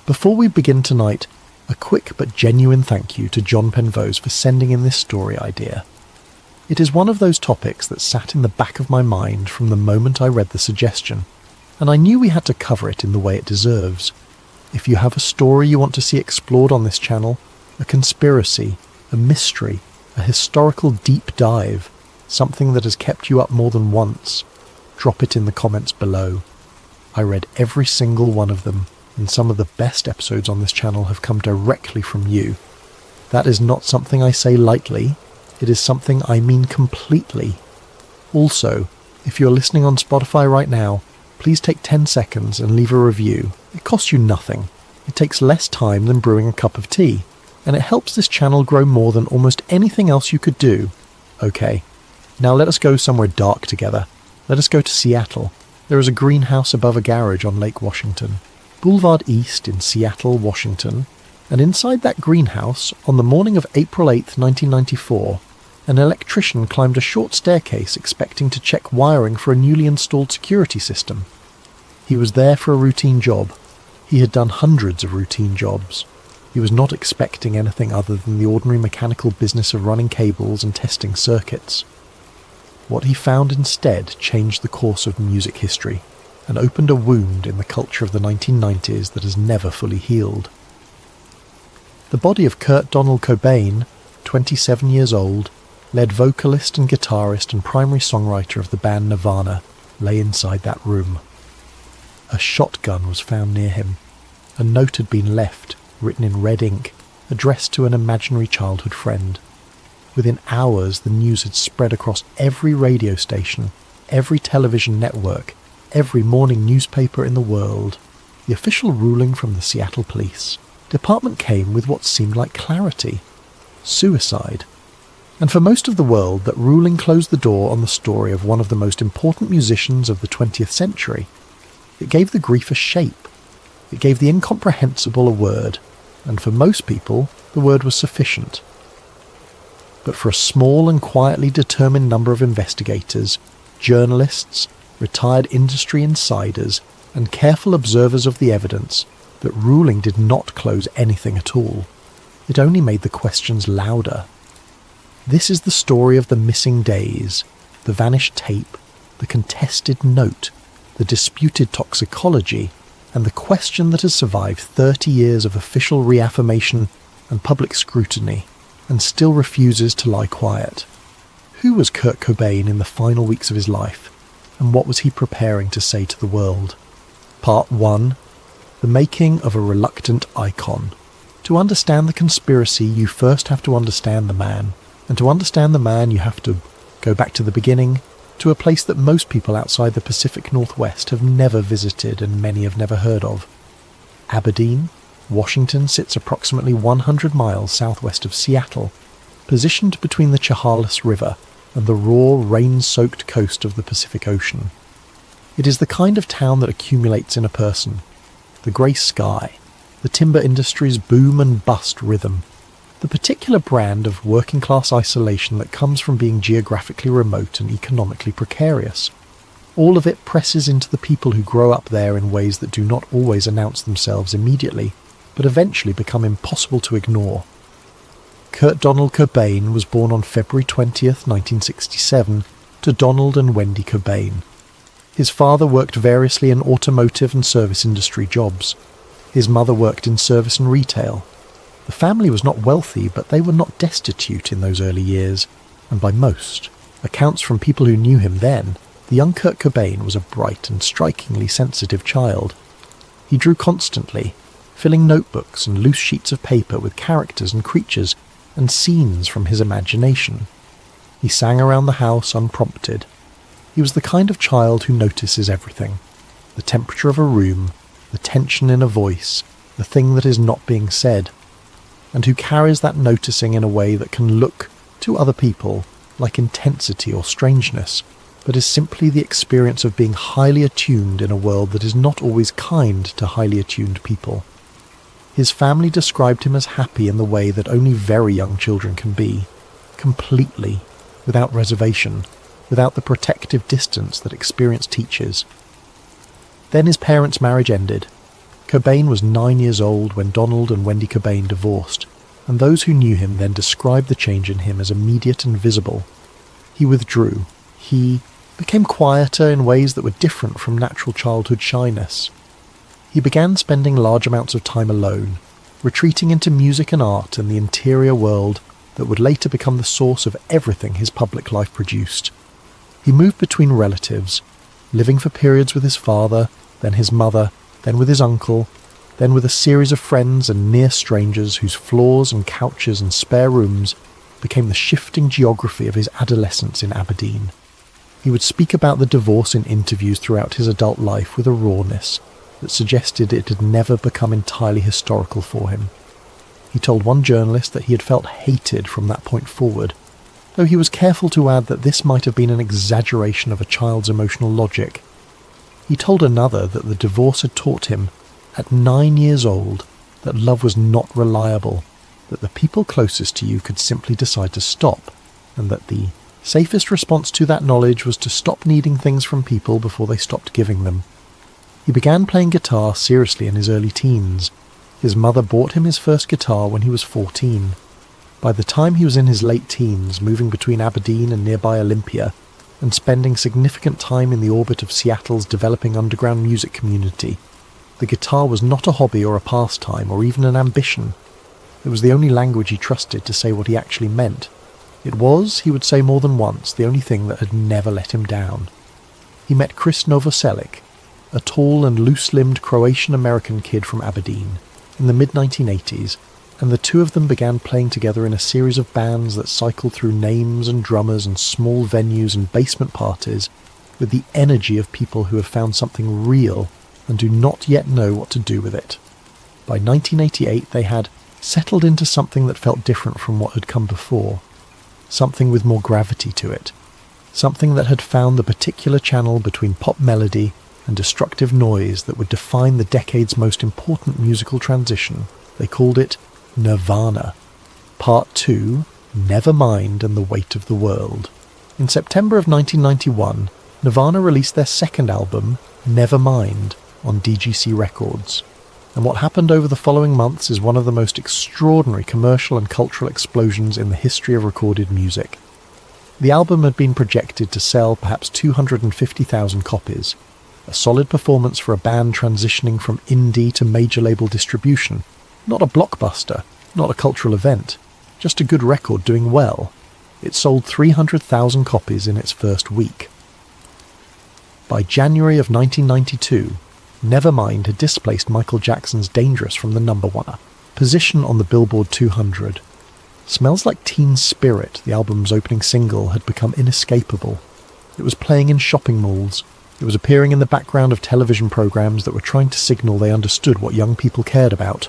Before we begin tonight, a quick but genuine thank you to John Penrose for sending in this story idea. It is one of those topics that sat in the back of my mind from the moment I read the suggestion, and I knew we had to cover it in the way it deserves. If you have a story you want to see explored on this channel, a conspiracy, a mystery, a historical deep dive, something that has kept you up more than once, drop it in the comments below. I read every single one of them, and some of the best episodes on this channel have come directly from you. That is not something I say lightly, it is something I mean completely. Also, if you're listening on Spotify right now, please take 10 seconds and leave a review. It costs you nothing. It takes less time than brewing a cup of tea, and it helps this channel grow more than almost anything else you could do. Okay, now let us go somewhere dark together. Let us go to Seattle. There is a greenhouse above a garage on Lake Washington. Boulevard East in Seattle, Washington, and inside that greenhouse, on the morning of April 8th, 1994, an electrician climbed a short staircase expecting to check wiring for a newly installed security system. He was there for a routine job. He had done hundreds of routine jobs. He was not expecting anything other than the ordinary mechanical business of running cables and testing circuits. What he found instead changed the course of music history, and opened a wound in the culture of the 1990s that has never fully healed. The body of Kurt Donald Cobain, 27 years old, lead vocalist and guitarist and primary songwriter of the band Nirvana, lay inside that room. A shotgun was found near him. A note had been left, written in red ink, addressed to an imaginary childhood friend. Within hours, the news had spread across every radio station, every television network, every morning newspaper in the world. The official ruling from the Seattle Police Department came with what seemed like clarity: suicide. And for most of the world, that ruling closed the door on the story of one of the most important musicians of the 20th century. It gave the grief a shape. It gave the incomprehensible a word, and for most people, the word was sufficient. But for a small and quietly determined number of investigators, journalists, retired industry insiders, and careful observers of the evidence, that ruling did not close anything at all. It only made the questions louder. This is the story of the missing days, the vanished tape, the contested note, the disputed toxicology, and the question that has survived 30 years of official reaffirmation and public scrutiny, and still refuses to lie quiet. Who was Kurt Cobain in the final weeks of his life, and what was he preparing to say to the world? Part 1. The making of a reluctant icon. To understand the conspiracy, you first have to understand the man. And to understand the man, you have to go back to the beginning, to a place that most people outside the Pacific Northwest have never visited and many have never heard of. Aberdeen, Washington sits approximately 100 miles southwest of Seattle, positioned between the Chehalis River and the raw, rain-soaked coast of the Pacific Ocean. It is the kind of town that accumulates in a person: the grey sky, the timber industry's boom and bust rhythm, the particular brand of working-class isolation that comes from being geographically remote and economically precarious. All of it presses into the people who grow up there in ways that do not always announce themselves immediately, but eventually become impossible to ignore. Kurt Donald Cobain was born on February 20th, 1967, to Donald and Wendy Cobain. His father worked variously in automotive and service industry jobs. His mother worked in service and retail. The family was not wealthy, but they were not destitute in those early years, and by most accounts from people who knew him then, the young Kurt Cobain was a bright and strikingly sensitive child. He drew constantly, filling notebooks and loose sheets of paper with characters and creatures and scenes from his imagination. He sang around the house unprompted. He was the kind of child who notices everything: the temperature of a room, the tension in a voice, the thing that is not being said, and who carries that noticing in a way that can look, to other people, like intensity or strangeness, but is simply the experience of being highly attuned in a world that is not always kind to highly attuned people. His family described him as happy in the way that only very young children can be, completely, without reservation, without the protective distance that experience teaches. Then his parents' marriage ended. Cobain was 9 years old when Donald and Wendy Cobain divorced, and those who knew him then described the change in him as immediate and visible. He withdrew. He became quieter in ways that were different from natural childhood shyness. He began spending large amounts of time alone, retreating into music and art and the interior world that would later become the source of everything his public life produced. He moved between relatives, living for periods with his father, then his mother, then with his uncle, then with a series of friends and near strangers whose floors and couches and spare rooms became the shifting geography of his adolescence in Aberdeen. He would speak about the divorce in interviews throughout his adult life with a rawness that suggested it had never become entirely historical for him. He told one journalist that he had felt hated from that point forward, though he was careful to add that this might have been an exaggeration of a child's emotional logic. He told another that the divorce had taught him, at 9 years old, that love was not reliable, that the people closest to you could simply decide to stop, and that the safest response to that knowledge was to stop needing things from people before they stopped giving them. He began playing guitar seriously in his early teens. His mother bought him his first guitar when he was 14. By the time he was in his late teens, moving between Aberdeen and nearby Olympia, and spending significant time in the orbit of Seattle's developing underground music community, the guitar was not a hobby or a pastime or even an ambition. It was the only language he trusted to say what he actually meant. It was, he would say more than once, the only thing that had never let him down. He met Chris Novoselic, a tall and loose-limbed Croatian-American kid from Aberdeen, in the mid-1980s, and the two of them began playing together in a series of bands that cycled through names and drummers and small venues and basement parties with the energy of people who have found something real and do not yet know what to do with it. By 1988 they had settled into something that felt different from what had come before, something with more gravity to it, something that had found the particular channel between pop melody and destructive noise that would define the decade's most important musical transition. They called it Nirvana. Part 2, Nevermind and the Weight of the World. In September of 1991, Nirvana released their second album, Nevermind, on DGC Records. And what happened over the following months is one of the most extraordinary commercial and cultural explosions in the history of recorded music. The album had been projected to sell perhaps 250,000 copies, a solid performance for a band transitioning from indie to major label distribution. Not a blockbuster, not a cultural event, just a good record doing well. It sold 300,000 copies in its first week. By January of 1992, Nevermind had displaced Michael Jackson's Dangerous from the number one position on the Billboard 200. Smells Like Teen Spirit, the album's opening single, had become inescapable. It was playing in shopping malls. It was appearing in the background of television programs that were trying to signal they understood what young people cared about.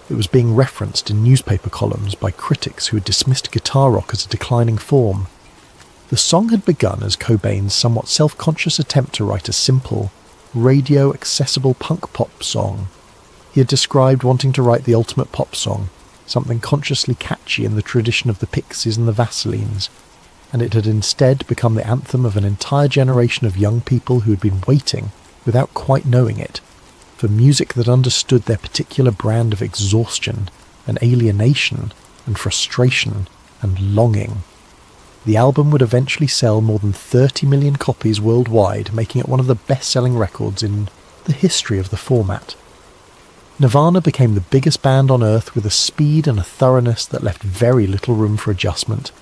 It was being referenced in newspaper columns by critics who had dismissed guitar rock as a declining form. The song had begun as Cobain's somewhat self-conscious attempt to write a simple, radio-accessible punk-pop song. He had described wanting to write the ultimate pop song, something consciously catchy in the tradition of the Pixies and the Vaselines, and it had instead become the anthem of an entire generation of young people who had been waiting, without quite knowing it, for music that understood their particular brand of exhaustion and alienation and frustration and longing. The album would eventually sell more than 30 million copies worldwide, making it one of the best-selling records in the history of the format. Nirvana became the biggest band on earth with a speed and a thoroughness that left very little room for adjustment.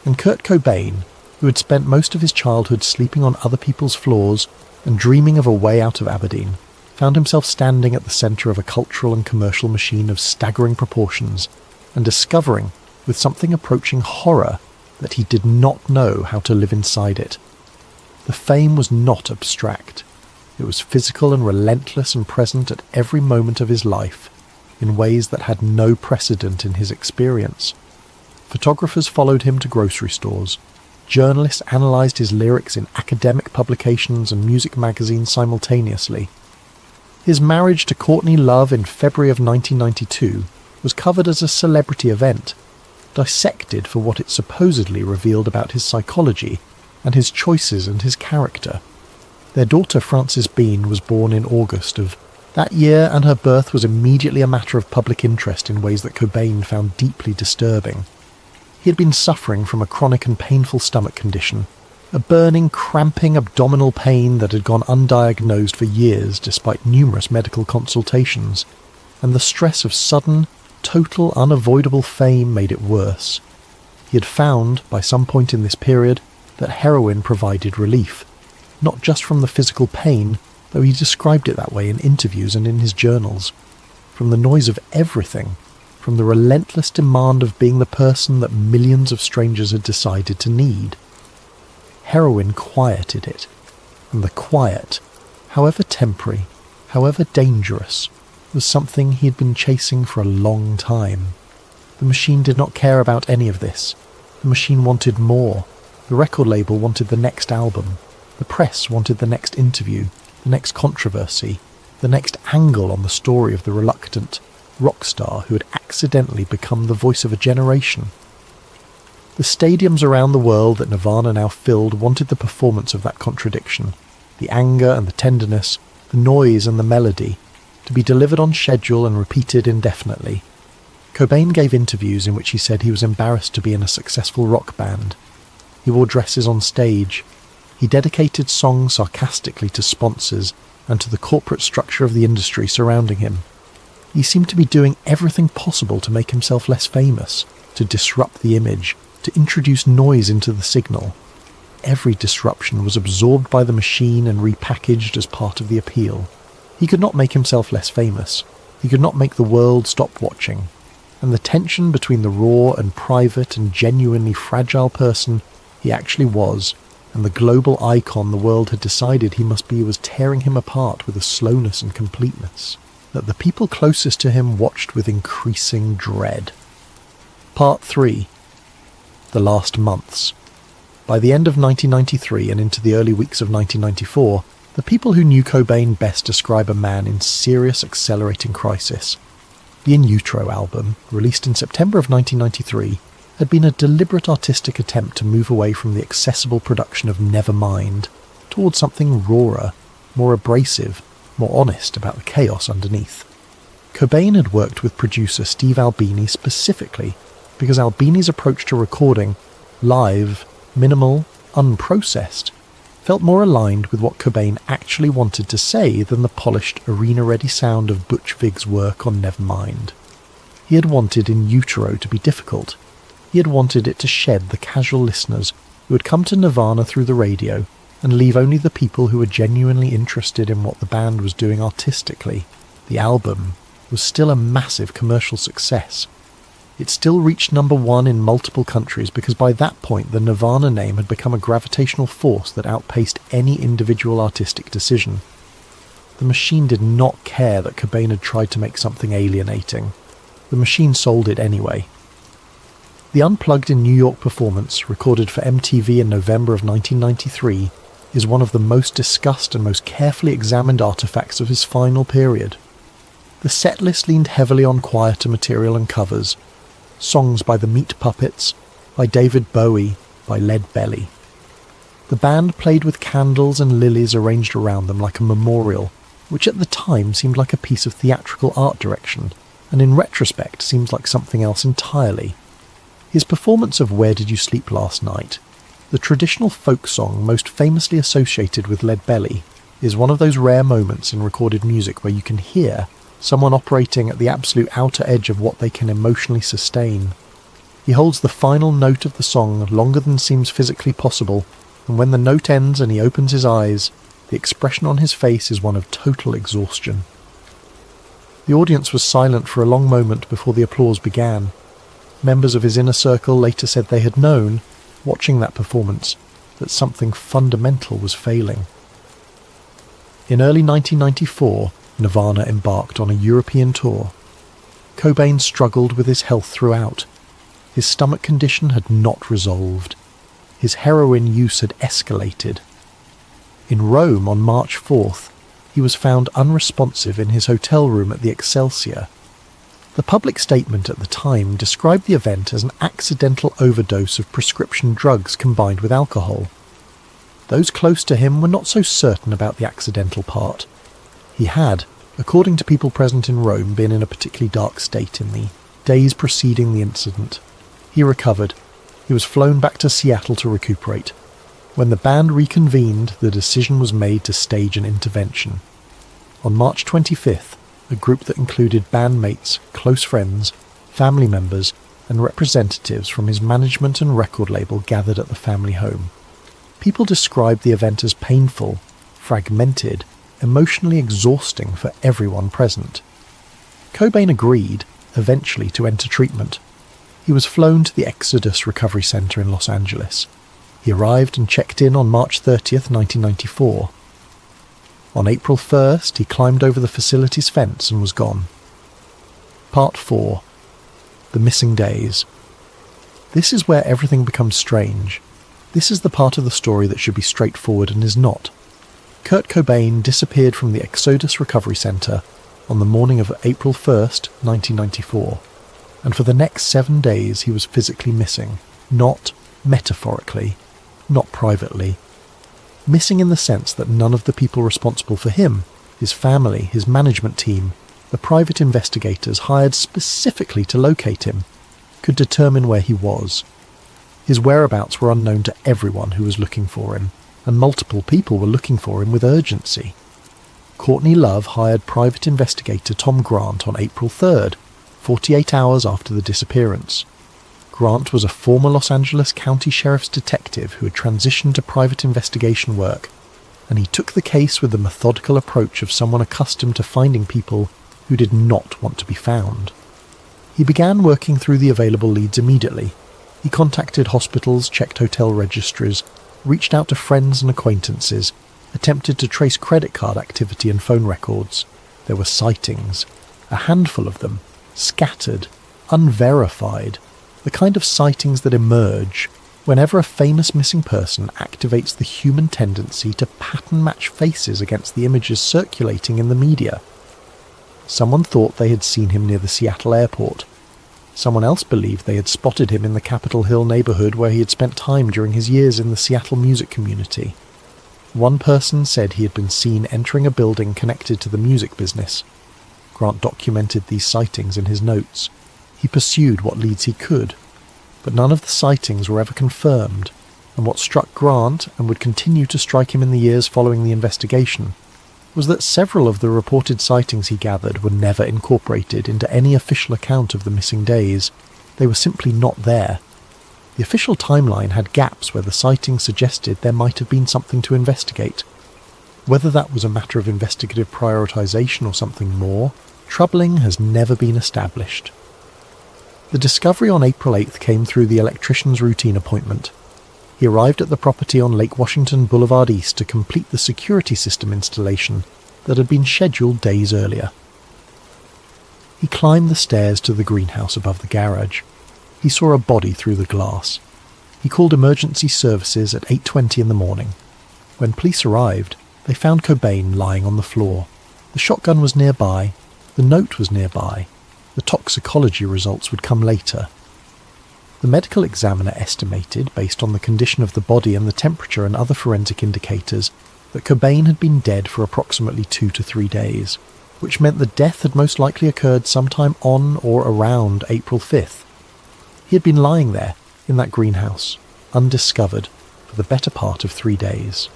And Kurt Cobain, who had spent most of his childhood sleeping on other people's floors and dreaming of a way out of Aberdeen, found himself standing at the centre of a cultural and commercial machine of staggering proportions, and discovering, with something approaching horror, that he did not know how to live inside it. The fame was not abstract. It was physical and relentless and present at every moment of his life, in ways that had no precedent in his experience. Photographers followed him to grocery stores. Journalists analysed his lyrics in academic publications and music magazines simultaneously. His marriage to Courtney Love in February of 1992 was covered as a celebrity event, dissected for what it supposedly revealed about his psychology and his choices and his character. Their daughter Frances Bean was born in August of that year, and her birth was immediately a matter of public interest in ways that Cobain found deeply disturbing. He had been suffering from a chronic and painful stomach condition, a burning, cramping abdominal pain that had gone undiagnosed for years despite numerous medical consultations, and the stress of sudden, total, unavoidable fame made it worse. He had found, by some point in this period, that heroin provided relief, not just from the physical pain, though he described it that way in interviews and in his journals, from the noise of everything, from the relentless demand of being the person that millions of strangers had decided to need. Heroin quieted it, and the quiet, however temporary, however dangerous, was something he had been chasing for a long time. The machine did not care about any of this. The machine wanted more. The record label wanted the next album. The press wanted the next interview, the next controversy, the next angle on the story of the reluctant rock star who had accidentally become the voice of a generation. The stadiums around the world that Nirvana now filled wanted the performance of that contradiction, the anger and the tenderness, the noise and the melody, to be delivered on schedule and repeated indefinitely. Cobain gave interviews in which he said he was embarrassed to be in a successful rock band. He wore dresses on stage. He dedicated songs sarcastically to sponsors and to the corporate structure of the industry surrounding him. He seemed to be doing everything possible to make himself less famous, to disrupt the image, to introduce noise into the signal. Every disruption was absorbed by the machine and repackaged as part of the appeal. He could not make himself less famous. He could not make the world stop watching. and the tension between the raw and private and genuinely fragile person he actually was and the global icon the world had decided he must be was tearing him apart with a slowness and completeness that the people closest to him watched with increasing dread. Part 3. The Last Months. By the end of 1993 and into the early weeks of 1994, the people who knew Cobain best describe a man in serious accelerating crisis. The In Utero album, released in September of 1993, had been a deliberate artistic attempt to move away from the accessible production of Nevermind towards something rawer, more abrasive, more honest about the chaos underneath. Cobain had worked with producer Steve Albini specifically because Albini's approach to recording, live, minimal, unprocessed, felt more aligned with what Cobain actually wanted to say than the polished, arena-ready sound of Butch Vig's work on Nevermind. He had wanted In Utero to be difficult. He had wanted it to shed the casual listeners who had come to Nirvana through the radio and leave only the people who were genuinely interested in what the band was doing artistically. The album was still a massive commercial success. It still reached number 1 in multiple countries because by that point the Nirvana name had become a gravitational force that outpaced any individual artistic decision. The Machine did not care that Cobain had tried to make something alienating. The Machine sold it anyway. The Unplugged in New York performance, recorded for MTV in November of 1993, is one of the most discussed and most carefully examined artifacts of his final period. The setlist leaned heavily on quieter material and covers, songs by the Meat Puppets, by David Bowie, by Lead Belly. The band played with candles and lilies arranged around them like a memorial, which at the time seemed like a piece of theatrical art direction, and in retrospect seems like something else entirely. His performance of Where Did You Sleep Last Night, the traditional folk song most famously associated with Lead Belly, is one of those rare moments in recorded music where you can hear someone operating at the absolute outer edge of what they can emotionally sustain. He holds the final note of the song longer than seems physically possible, and when the note ends and he opens his eyes, the expression on his face is one of total exhaustion. The audience was silent for a long moment before the applause began. Members of his inner circle later said they had known, watching that performance, that something fundamental was failing. In early 1994, Nirvana embarked on a European tour. Cobain struggled with his health throughout. His stomach condition had not resolved. His heroin use had escalated. In Rome on March 4th, he was found unresponsive in his hotel room at the Excelsior. The public statement at the time described the event as an accidental overdose of prescription drugs combined with alcohol. Those close to him were not so certain about the accidental part. He had, according to people present in Rome, been in a particularly dark state in the days preceding the incident. He recovered. He was flown back to Seattle to recuperate. When the band reconvened, the decision was made to stage an intervention. On March 25th, a group that included bandmates, close friends, family members, and representatives from his management and record label gathered at the family home. People described the event as painful, fragmented, emotionally exhausting for everyone present. Cobain agreed, eventually, to enter treatment. He was flown to the Exodus Recovery Center in Los Angeles. He arrived and checked in on March 30th, 1994. On April 1st, he climbed over the facility's fence and was gone. Part 4. The Missing Days. This is where everything becomes strange. This is the part of the story that should be straightforward and is not. Kurt Cobain disappeared from the Exodus Recovery Center on the morning of April 1st, 1994, and for the next 7 days he was physically missing, not metaphorically, not privately. Missing in the sense that none of the people responsible for him, his family, his management team, the private investigators hired specifically to locate him, could determine where he was. His whereabouts were unknown to everyone who was looking for him, and multiple people were looking for him with urgency. Courtney Love hired private investigator Tom Grant on April 3rd, 48 hours after the disappearance. Grant was a former Los Angeles County Sheriff's detective who had transitioned to private investigation work, and he took the case with the methodical approach of someone accustomed to finding people who did not want to be found. He began working through the available leads immediately. He contacted hospitals, checked hotel registries, reached out to friends and acquaintances, attempted to trace credit card activity and phone records. There were sightings, a handful of them, scattered, unverified, the kind of sightings that emerge whenever a famous missing person activates the human tendency to pattern match faces against the images circulating in the media. Someone thought they had seen him near the Seattle airport. Someone else believed they had spotted him in the Capitol Hill neighborhood where he had spent time during his years in the Seattle music community. One person said he had been seen entering a building connected to the music business. Grant documented these sightings in his notes. He pursued what leads he could, but none of the sightings were ever confirmed, and what struck Grant, and would continue to strike him in the years following the investigation, was that several of the reported sightings he gathered were never incorporated into any official account of the missing days. They were simply not there. The official timeline had gaps where the sightings suggested there might have been something to investigate. Whether that was a matter of investigative prioritization or something more, troubling has never been established. The discovery on April 8th came through the electrician's routine appointment. He arrived at the property on Lake Washington Boulevard East to complete the security system installation that had been scheduled days earlier. He climbed the stairs to the greenhouse above the garage. He saw a body through the glass. He called emergency services at 8:20 in the morning. When police arrived, they found Cobain lying on the floor. The shotgun was nearby. The note was nearby. The toxicology results would come later. The medical examiner estimated, based on the condition of the body and the temperature and other forensic indicators, that Cobain had been dead for approximately 2 to 3 days, which meant the death had most likely occurred sometime on or around April 5th. He had been lying there, in that greenhouse, undiscovered, for the better part of 3 days.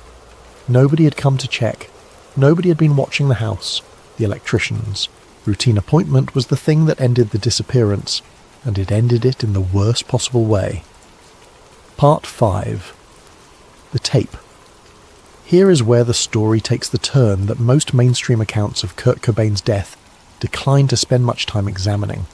Nobody had come to check. Nobody had been watching the house. The electricians. Routine appointment was the thing that ended the disappearance, and it ended it in the worst possible way. Part 5. The tape. Here is where the story takes the turn that most mainstream accounts of Kurt Cobain's death decline to spend much time examining.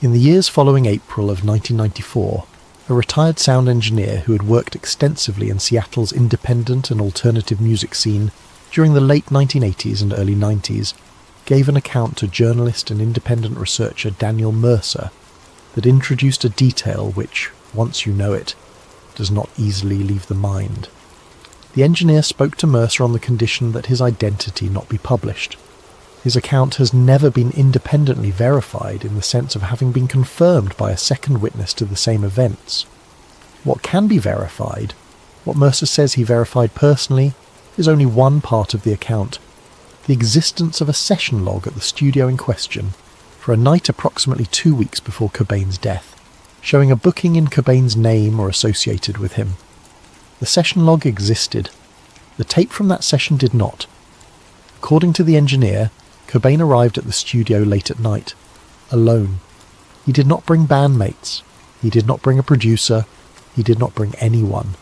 In the years following April of 1994, a retired sound engineer who had worked extensively in Seattle's independent and alternative music scene during the late 1980s and early 90s gave an account to journalist and independent researcher Daniel Mercer that introduced a detail which, once you know it, does not easily leave the mind. The engineer spoke to Mercer on the condition that his identity not be published. His account has never been independently verified in the sense of having been confirmed by a second witness to the same events. What can be verified, what Mercer says he verified personally, is only one part of the account. The existence of a session log at the studio in question for a night approximately 2 weeks before Cobain's death, showing a booking in Cobain's name or associated with him. The session log existed. The tape from that session did not. According to the engineer, Cobain arrived at the studio late at night, alone. He did not bring bandmates. He did not bring a producer. He did not bring anyone.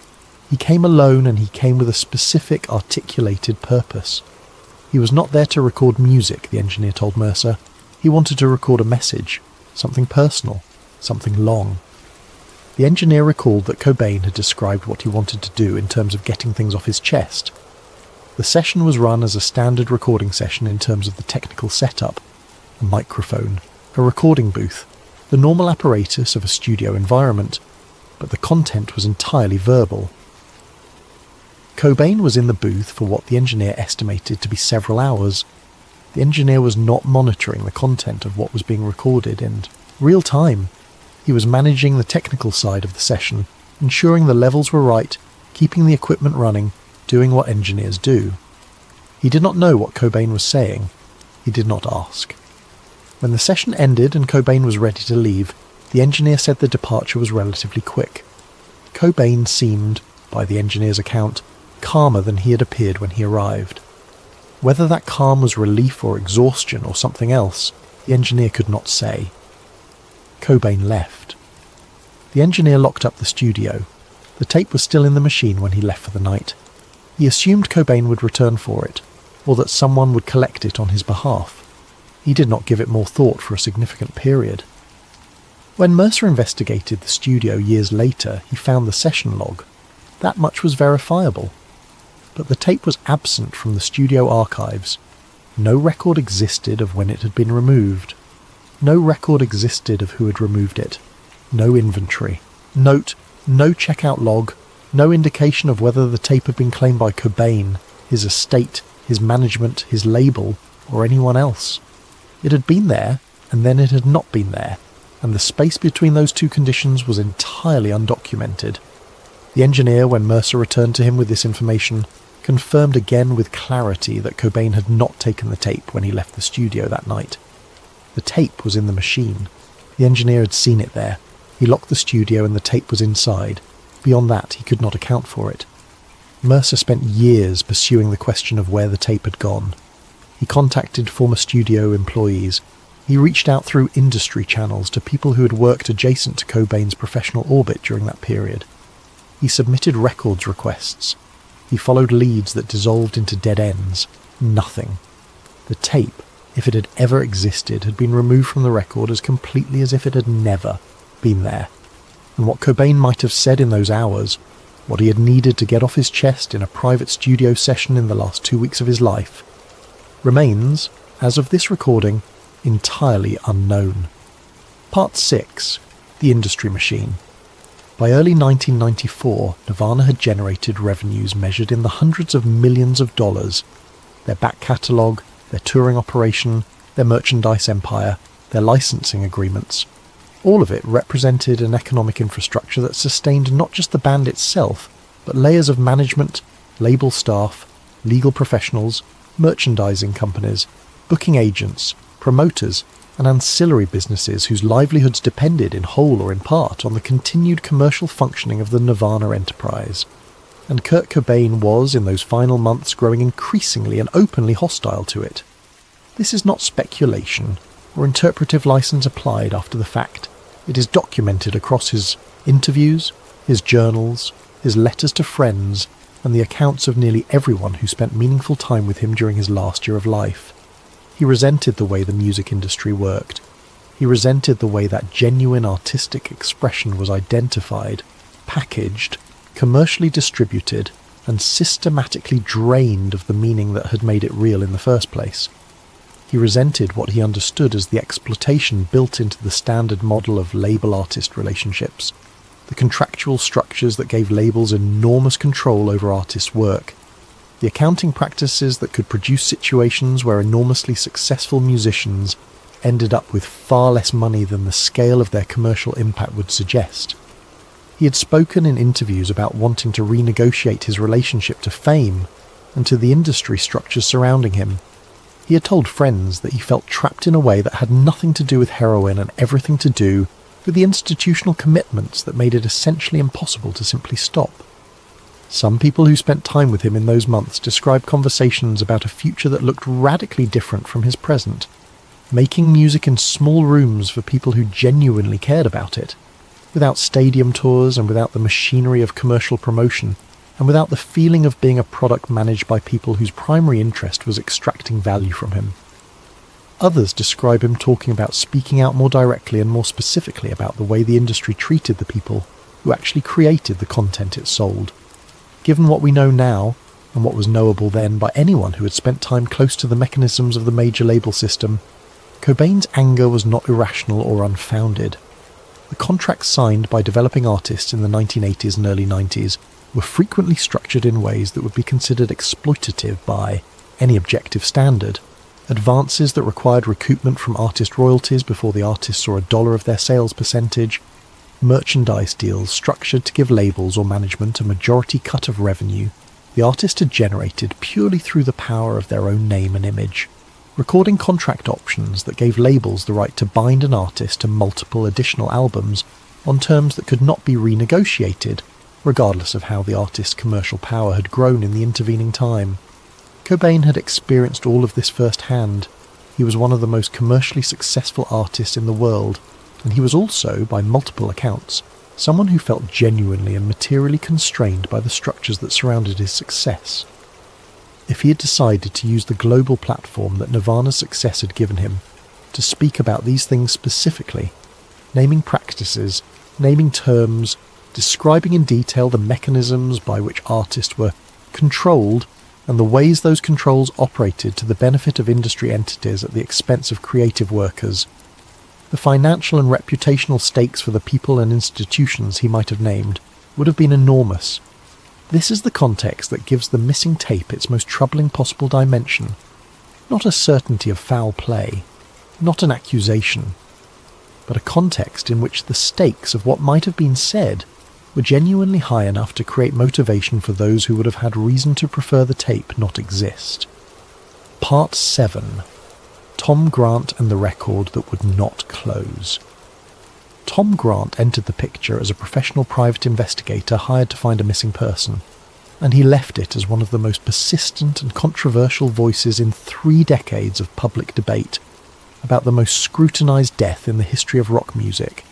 He came alone, and he came with a specific, articulated purpose. He was not there to record music, the engineer told Mercer. He wanted to record a message, something personal, something long. The engineer recalled that Cobain had described what he wanted to do in terms of getting things off his chest. The session was run as a standard recording session in terms of the technical setup: a microphone, a recording booth, the normal apparatus of a studio environment, but the content was entirely verbal. Cobain was in the booth for what the engineer estimated to be several hours. The engineer was not monitoring the content of what was being recorded in real time. He was managing the technical side of the session, ensuring the levels were right, keeping the equipment running, doing what engineers do. He did not know what Cobain was saying. He did not ask. When the session ended and Cobain was ready to leave, the engineer said the departure was relatively quick. Cobain seemed, by the engineer's account, calmer than he had appeared when he arrived. Whether that calm was relief or exhaustion or something else, the engineer could not say. Cobain left. The engineer locked up the studio. The tape was still in the machine when he left for the night. He assumed Cobain would return for it, or that someone would collect it on his behalf. He did not give it more thought for a significant period. When Mercer investigated the studio years later, he found the session log. That much was verifiable. But the tape was absent from the studio archives. No record existed of when it had been removed. No record existed of who had removed it. No inventory. Note, no checkout log. No indication of whether the tape had been claimed by Cobain, his estate, his management, his label, or anyone else. It had been there, and then it had not been there, and the space between those two conditions was entirely undocumented. The engineer, when Mercer returned to him with this information, confirmed again with clarity that Cobain had not taken the tape when he left the studio that night. The tape was in the machine. The engineer had seen it there. He locked the studio and the tape was inside. Beyond that, he could not account for it. Mercer spent years pursuing the question of where the tape had gone. He contacted former studio employees. He reached out through industry channels to people who had worked adjacent to Cobain's professional orbit during that period. He submitted records requests. He followed leads that dissolved into dead ends. Nothing. The tape, if it had ever existed, had been removed from the record as completely as if it had never been there. And what Cobain might have said in those hours, what he had needed to get off his chest in a private studio session in the last 2 weeks of his life, remains, as of this recording, entirely unknown. Part 6. The Industry Machine. By early 1994, Nirvana had generated revenues measured in the hundreds of millions of dollars. Their back catalogue, their touring operation, their merchandise empire, their licensing agreements. All of it represented an economic infrastructure that sustained not just the band itself, but layers of management, label staff, legal professionals, merchandising companies, booking agents, promoters, and ancillary businesses whose livelihoods depended in whole or in part on the continued commercial functioning of the Nirvana enterprise. And Kurt Cobain was, in those final months, growing increasingly and openly hostile to it. This is not speculation or interpretive license applied after the fact. It is documented across his interviews, his journals, his letters to friends, and the accounts of nearly everyone who spent meaningful time with him during his last year of life. He resented the way the music industry worked. He resented the way that genuine artistic expression was identified, packaged, commercially distributed, and systematically drained of the meaning that had made it real in the first place. He resented what he understood as the exploitation built into the standard model of label-artist relationships, the contractual structures that gave labels enormous control over artists' work, the accounting practices that could produce situations where enormously successful musicians ended up with far less money than the scale of their commercial impact would suggest. He had spoken in interviews about wanting to renegotiate his relationship to fame and to the industry structures surrounding him. He had told friends that he felt trapped in a way that had nothing to do with heroin and everything to do with the institutional commitments that made it essentially impossible to simply stop. Some people who spent time with him in those months described conversations about a future that looked radically different from his present, making music in small rooms for people who genuinely cared about it, without stadium tours and without the machinery of commercial promotion, and without the feeling of being a product managed by people whose primary interest was extracting value from him. Others describe him talking about speaking out more directly and more specifically about the way the industry treated the people who actually created the content it sold. Given what we know now, and what was knowable then by anyone who had spent time close to the mechanisms of the major label system, Cobain's anger was not irrational or unfounded. The contracts signed by developing artists in the 1980s and early 90s were frequently structured in ways that would be considered exploitative by any objective standard. Advances that required recoupment from artist royalties before the artist saw $1 of their sales percentage, merchandise deals structured to give labels or management a majority cut of revenue the artist had generated purely through the power of their own name and image. Recording contract options that gave labels the right to bind an artist to multiple additional albums on terms that could not be renegotiated, regardless of how the artist's commercial power had grown in the intervening time. Cobain had experienced all of this firsthand. He was one of the most commercially successful artists in the world, and he was also, by multiple accounts, someone who felt genuinely and materially constrained by the structures that surrounded his success. If he had decided to use the global platform that Nirvana's success had given him to speak about these things specifically, naming practices, naming terms, describing in detail the mechanisms by which artists were controlled and the ways those controls operated to the benefit of industry entities at the expense of creative workers. The financial and reputational stakes for the people and institutions he might have named would have been enormous. This is the context that gives the missing tape its most troubling possible dimension. Not a certainty of foul play, not an accusation, but a context in which the stakes of what might have been said were genuinely high enough to create motivation for those who would have had reason to prefer the tape not exist. Part 7. Tom Grant and the record that would not close. Tom Grant entered the picture as a professional private investigator hired to find a missing person, and he left it as one of the most persistent and controversial voices in 3 decades of public debate about the most scrutinized death in the history of rock music.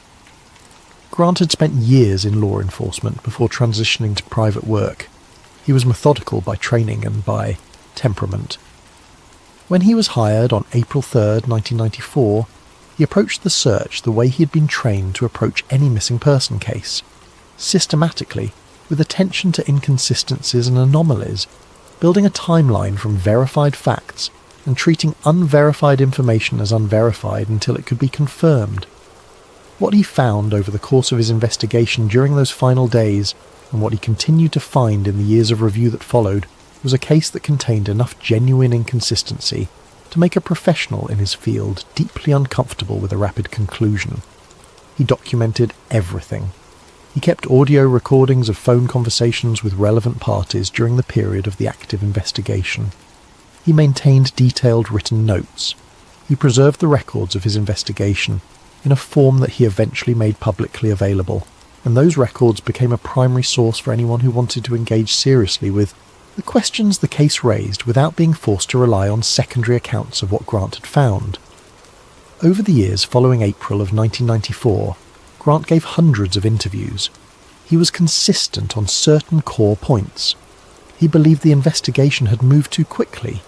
Grant had spent years in law enforcement before transitioning to private work. He was methodical by training and by temperament. When he was hired on April 3rd, 1994, he approached the search the way he had been trained to approach any missing person case, systematically, with attention to inconsistencies and anomalies, building a timeline from verified facts and treating unverified information as unverified until it could be confirmed. What he found over the course of his investigation during those final days, and what he continued to find in the years of review that followed, was a case that contained enough genuine inconsistency to make a professional in his field deeply uncomfortable with a rapid conclusion. He documented everything. He kept audio recordings of phone conversations with relevant parties during the period of the active investigation. He maintained detailed written notes. He preserved the records of his investigation in a form that he eventually made publicly available, and those records became a primary source for anyone who wanted to engage seriously with the questions the case raised without being forced to rely on secondary accounts of what Grant had found. Over the years following April of 1994, Grant gave hundreds of interviews. He was consistent on certain core points. He believed the investigation had moved too quickly.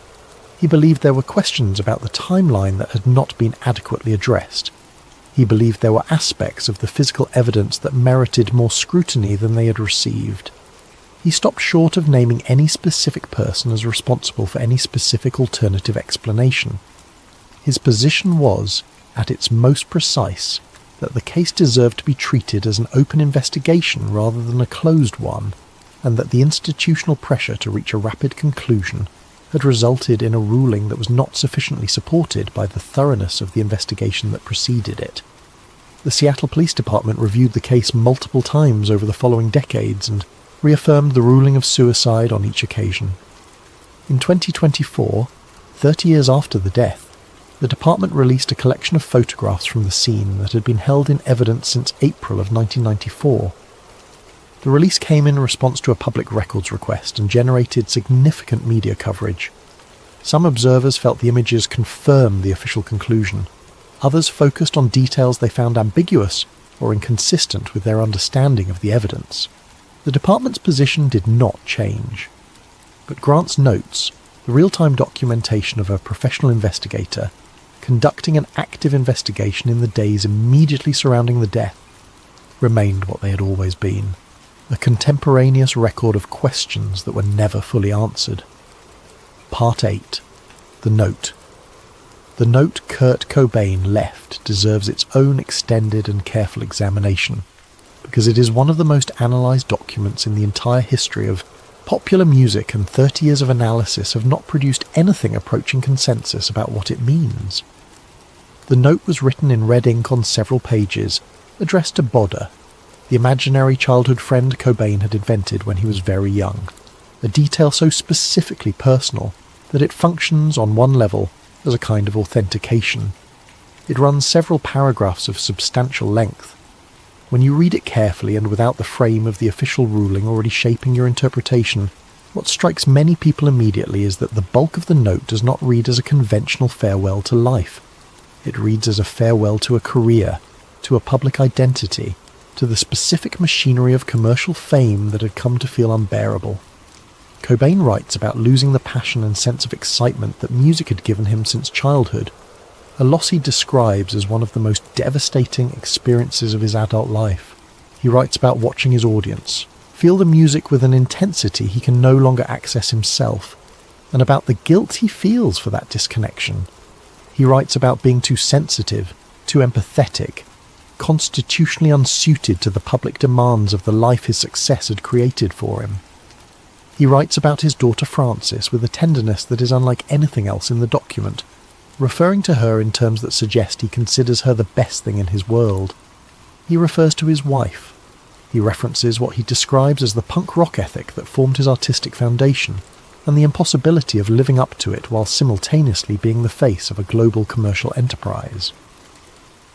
He believed there were questions about the timeline that had not been adequately addressed. He believed there were aspects of the physical evidence that merited more scrutiny than they had received. He stopped short of naming any specific person as responsible for any specific alternative explanation. His position was, at its most precise, that the case deserved to be treated as an open investigation rather than a closed one, and that the institutional pressure to reach a rapid conclusion had resulted in a ruling that was not sufficiently supported by the thoroughness of the investigation that preceded it. The Seattle Police Department reviewed the case multiple times over the following decades and reaffirmed the ruling of suicide on each occasion. In 2024, 30 years after the death, the department released a collection of photographs from the scene that had been held in evidence since April of 1994. The release came in response to a public records request and generated significant media coverage. Some observers felt the images confirmed the official conclusion. Others focused on details they found ambiguous or inconsistent with their understanding of the evidence. The department's position did not change. But Grant's notes, the real-time documentation of a professional investigator, conducting an active investigation in the days immediately surrounding the death, remained what they had always been. A contemporaneous record of questions that were never fully answered. Part 8. The Note. The note Kurt Cobain left deserves its own extended and careful examination, because it is one of the most analysed documents in the entire history of popular music, and 30 years of analysis have not produced anything approaching consensus about what it means. The note was written in red ink on several pages, addressed to Bodder, the imaginary childhood friend Cobain had invented when he was very young, a detail so specifically personal that it functions on one level as a kind of authentication. It runs several paragraphs of substantial length. When you read it carefully and without the frame of the official ruling already shaping your interpretation, what strikes many people immediately is that the bulk of the note does not read as a conventional farewell to life. It reads as a farewell to a career, to a public identity, to the specific machinery of commercial fame that had come to feel unbearable. Cobain writes about losing the passion and sense of excitement that music had given him since childhood, a loss he describes as one of the most devastating experiences of his adult life. He writes about watching his audience feel the music with an intensity he can no longer access himself, and about the guilt he feels for that disconnection. He writes about being too sensitive, too empathetic, constitutionally unsuited to the public demands of the life his success had created for him. He writes about his daughter Frances with a tenderness that is unlike anything else in the document, referring to her in terms that suggest he considers her the best thing in his world. He refers to his wife. He references what he describes as the punk rock ethic that formed his artistic foundation, and the impossibility of living up to it while simultaneously being the face of a global commercial enterprise.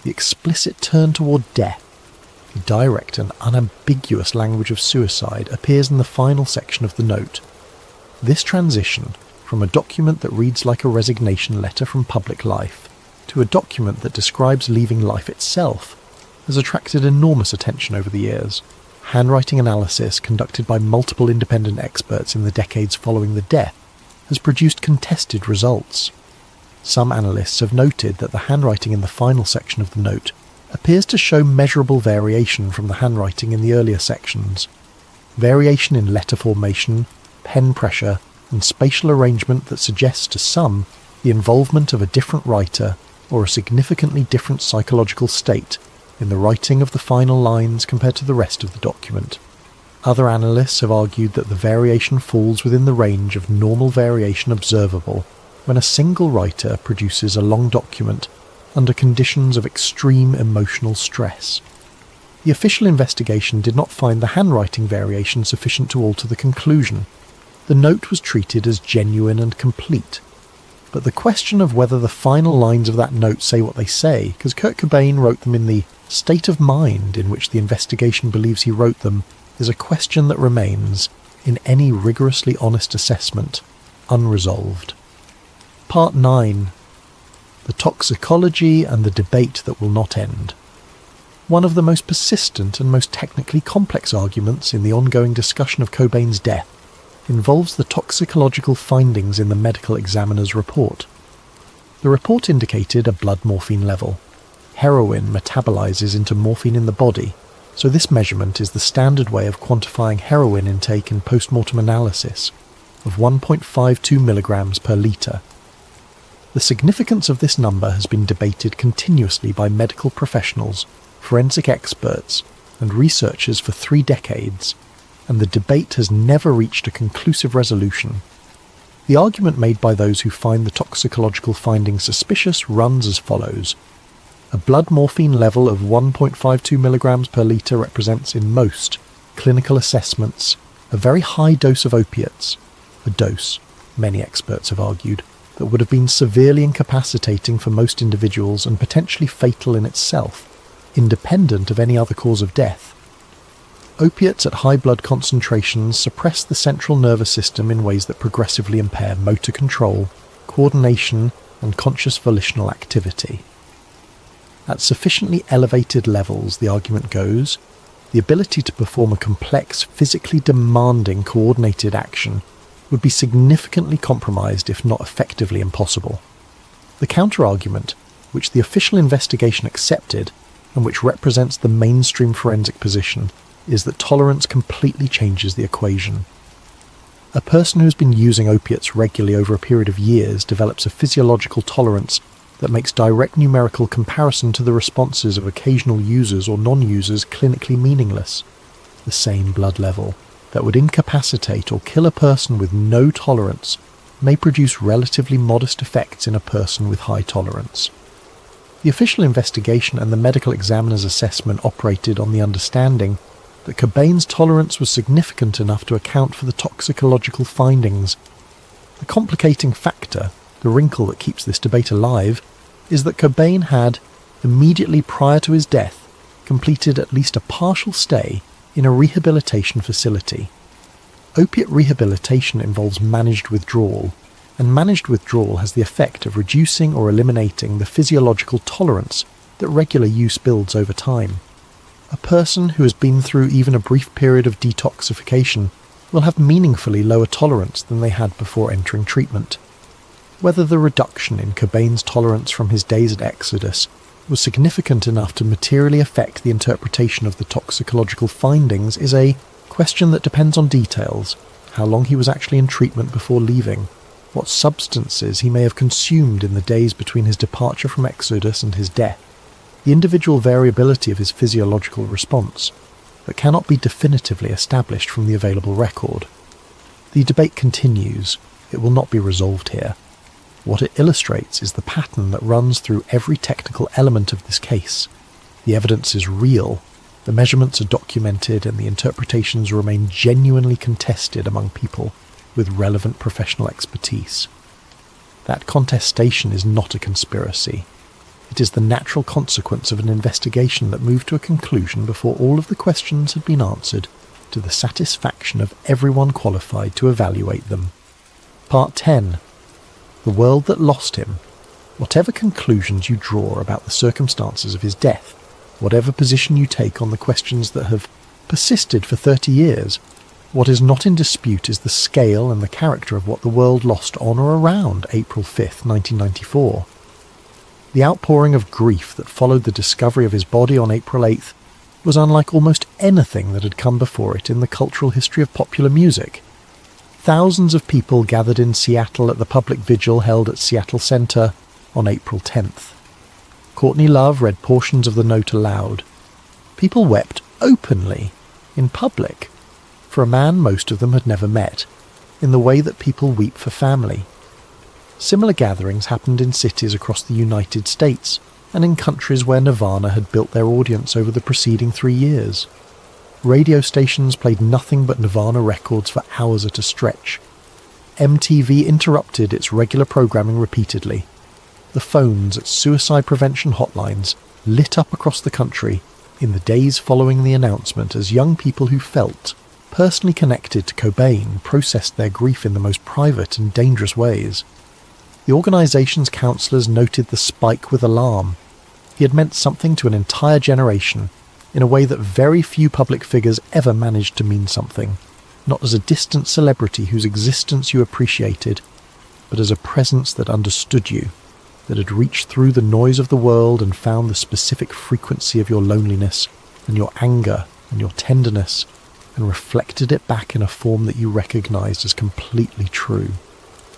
The explicit turn toward death, the direct and unambiguous language of suicide, appears in the final section of the note. This transition from a document that reads like a resignation letter from public life to a document that describes leaving life itself has attracted enormous attention over the years. Handwriting analysis conducted by multiple independent experts in the decades following the death has produced contested results. Some analysts have noted that the handwriting in the final section of the note appears to show measurable variation from the handwriting in the earlier sections. Variation in letter formation, pen pressure, and spatial arrangement that suggests to some the involvement of a different writer or a significantly different psychological state in the writing of the final lines compared to the rest of the document. Other analysts have argued that the variation falls within the range of normal variation observable when a single writer produces a long document under conditions of extreme emotional stress. The official investigation did not find the handwriting variation sufficient to alter the conclusion. The note was treated as genuine and complete. But the question of whether the final lines of that note say what they say, because Kurt Cobain wrote them in the state of mind in which the investigation believes he wrote them, is a question that remains, in any rigorously honest assessment, unresolved. Part 9. The Toxicology and the Debate That Will Not End. One of the most persistent and most technically complex arguments in the ongoing discussion of Cobain's death involves the toxicological findings in the medical examiner's report. The report indicated a blood morphine level. Heroin metabolizes into morphine in the body, so this measurement is the standard way of quantifying heroin intake in post-mortem analysis of 1.52 milligrams per litre. The significance of this number has been debated continuously by medical professionals, forensic experts, and researchers for 3 decades, and the debate has never reached a conclusive resolution. The argument made by those who find the toxicological findings suspicious runs as follows. A blood morphine level of 1.52 milligrams per litre represents in most clinical assessments a very high dose of opiates, a dose, many experts have argued, that would have been severely incapacitating for most individuals and potentially fatal in itself, independent of any other cause of death. Opiates at high blood concentrations suppress the central nervous system in ways that progressively impair motor control, coordination, and conscious volitional activity. At sufficiently elevated levels, the argument goes, the ability to perform a complex, physically demanding coordinated action would be significantly compromised if not effectively impossible. The counter-argument, which the official investigation accepted and which represents the mainstream forensic position, is that tolerance completely changes the equation. A person who has been using opiates regularly over a period of years develops a physiological tolerance that makes direct numerical comparison to the responses of occasional users or non-users clinically meaningless. The same blood level that would incapacitate or kill a person with no tolerance may produce relatively modest effects in a person with high tolerance. The official investigation and the medical examiner's assessment operated on the understanding that Cobain's tolerance was significant enough to account for the toxicological findings. The complicating factor, the wrinkle that keeps this debate alive, is that Cobain had, immediately prior to his death, completed at least a partial stay in a rehabilitation facility. Opiate rehabilitation involves managed withdrawal, and managed withdrawal has the effect of reducing or eliminating the physiological tolerance that regular use builds over time. A person who has been through even a brief period of detoxification will have meaningfully lower tolerance than they had before entering treatment. whether the reduction in Cobain's tolerance from his days at Exodus was significant enough to materially affect the interpretation of the toxicological findings is a question that depends on details: how long he was actually in treatment before leaving, what substances he may have consumed in the days between his departure from Exodus and his death, the individual variability of his physiological response, that cannot be definitively established from the available record. The debate continues. It will not be resolved here. What it illustrates is the pattern that runs through every technical element of this case. The evidence is real, the measurements are documented, and the interpretations remain genuinely contested among people with relevant professional expertise. That contestation is not a conspiracy. It is the natural consequence of an investigation that moved to a conclusion before all of the questions had been answered, to the satisfaction of everyone qualified to evaluate them. Part 10. The world that lost him. Whatever conclusions you draw about the circumstances of his death, whatever position you take on the questions that have persisted for 30 years, what is not in dispute is the scale and the character of what the world lost on or around April 5th, 1994. The outpouring of grief that followed the discovery of his body on April 8th was unlike almost anything that had come before it in the cultural history of popular music. Thousands of people gathered in Seattle at the public vigil held at Seattle Center on April 10th. Courtney Love read portions of the note aloud. People wept openly, in public, for a man most of them had never met, in the way that people weep for family. Similar gatherings happened in cities across the United States and in countries where Nirvana had built their audience over the preceding 3 years. Radio stations played nothing but Nirvana records for hours at a stretch. MTV interrupted its regular programming repeatedly. The phones at suicide prevention hotlines lit up across the country in the days following the announcement as young people who felt personally connected to Cobain processed their grief in the most private and dangerous ways. The organization's counselors noted the spike with alarm. He had meant something to an entire generation, in a way that very few public figures ever managed to mean something, not as a distant celebrity whose existence you appreciated, but as a presence that understood you, that had reached through the noise of the world and found the specific frequency of your loneliness and your anger and your tenderness, and reflected it back in a form that you recognized as completely true.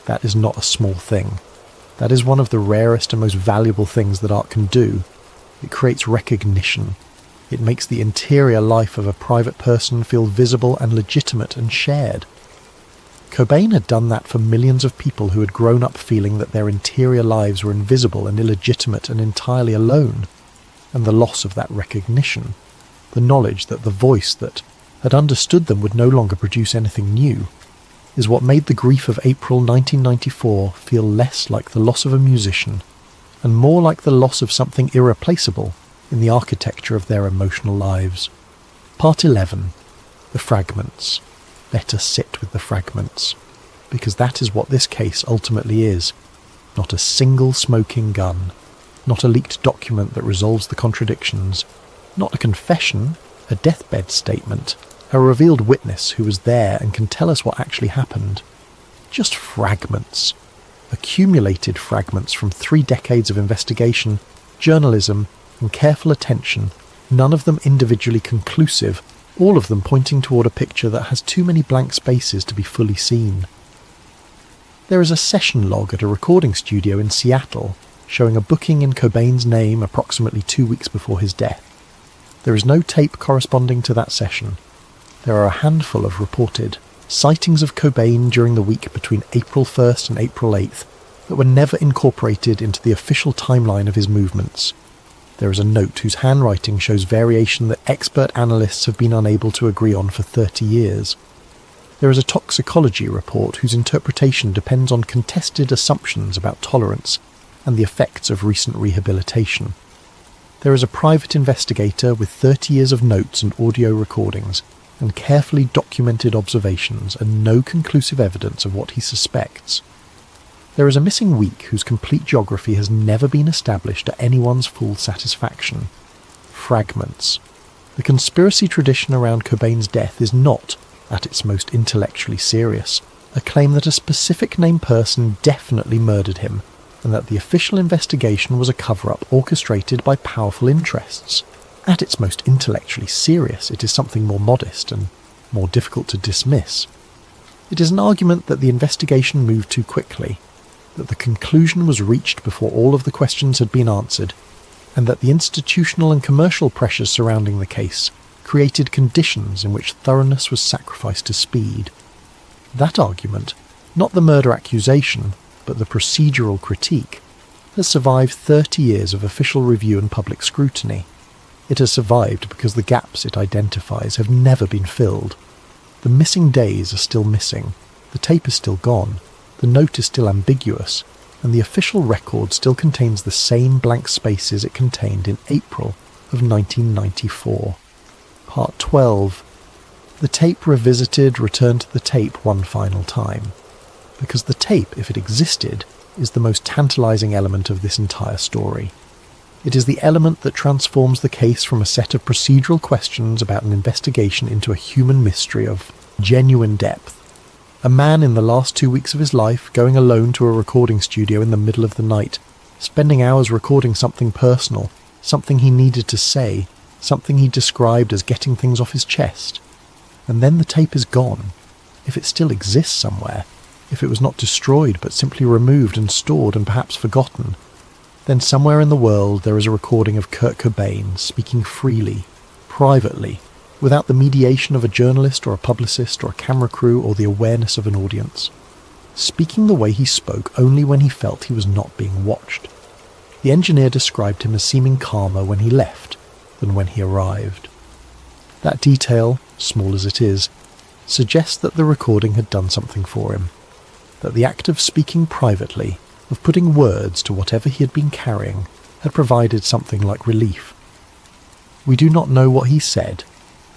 That is not a small thing. That is one of the rarest and most valuable things that art can do. It creates recognition. It makes the interior life of a private person feel visible and legitimate and shared. Cobain had done that for millions of people who had grown up feeling that their interior lives were invisible and illegitimate and entirely alone. And the loss of that recognition, the knowledge that the voice that had understood them would no longer produce anything new, is what made the grief of April 1994 feel less like the loss of a musician and more like the loss of something irreplaceable in the architecture of their emotional lives. Part 11. The fragments. Let us sit with the fragments, because that is what this case ultimately is. Not a single smoking gun, not a leaked document that resolves the contradictions, not a confession, a deathbed statement, a revealed witness who was there and can tell us what actually happened. Just fragments. Accumulated fragments from 3 decades of investigation, journalism, and careful attention, none of them individually conclusive, all of them pointing toward a picture that has too many blank spaces to be fully seen. There is a session log at a recording studio in Seattle showing a booking in Cobain's name approximately 2 weeks before his death. There is no tape corresponding to that session. There are a handful of reported sightings of Cobain during the week between April 1st and April 8th that were never incorporated into the official timeline of his movements. There is a note whose handwriting shows variation that expert analysts have been unable to agree on for 30 years. There is a toxicology report whose interpretation depends on contested assumptions about tolerance and the effects of recent rehabilitation. There is a private investigator with 30 years of notes and audio recordings and carefully documented observations and no conclusive evidence of what he suspects. There is a missing week whose complete geography has never been established to anyone's full satisfaction. Fragments. The conspiracy tradition around Cobain's death is not, at its most intellectually serious, a claim that a specific named person definitely murdered him, and that the official investigation was a cover-up orchestrated by powerful interests. At its most intellectually serious, it is something more modest and more difficult to dismiss. It is an argument that the investigation moved too quickly, that the conclusion was reached before all of the questions had been answered, and that the institutional and commercial pressures surrounding the case created conditions in which thoroughness was sacrificed to speed. That argument, not the murder accusation, but the procedural critique, has survived 30 years of official review and public scrutiny. It has survived because the gaps it identifies have never been filled. The missing days are still missing, the tape is still gone, the note is still ambiguous, and the official record still contains the same blank spaces it contained in April of 1994. Part 12. The tape revisited returned to the tape one final time. Because the tape, if it existed, is the most tantalizing element of this entire story. It is the element that transforms the case from a set of procedural questions about an investigation into a human mystery of genuine depth. A man in the last 2 weeks of his life going alone to a recording studio in the middle of the night, spending hours recording something personal, something he needed to say, something he described as getting things off his chest. And then the tape is gone, if it still exists somewhere, if it was not destroyed but simply removed and stored and perhaps forgotten. Then somewhere in the world there is a recording of Kurt Cobain speaking freely, privately, without the mediation of a journalist or a publicist or a camera crew or the awareness of an audience. Speaking the way he spoke only when he felt he was not being watched. The engineer described him as seeming calmer when he left than when he arrived. That detail, small as it is, suggests that the recording had done something for him, that the act of speaking privately, of putting words to whatever he had been carrying, had provided something like relief. We do not know what he said.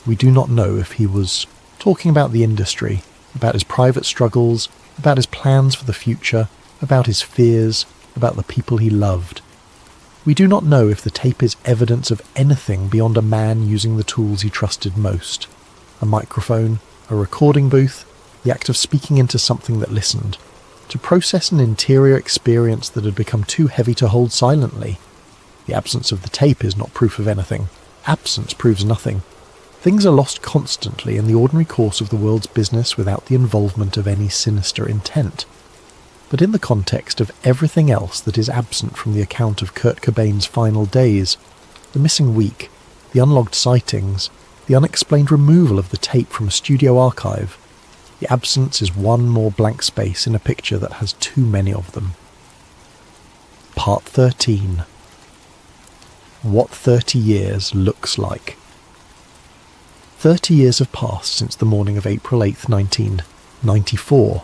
We do not know if he was talking about the industry, about his private struggles, about his plans for the future, about his fears, about the people he loved. We do not know if the tape is evidence of anything beyond a man using the tools he trusted most. A microphone, a recording booth, the act of speaking into something that listened, to process an interior experience that had become too heavy to hold silently. The absence of the tape is not proof of anything. Absence proves nothing. Things are lost constantly in the ordinary course of the world's business without the involvement of any sinister intent. But in the context of everything else that is absent from the account of Kurt Cobain's final days, the missing week, the unlogged sightings, the unexplained removal of the tape from a studio archive, the absence is one more blank space in a picture that has too many of them. Part 13. What 30 years looks like. 30 years have passed since the morning of April 8, 1994.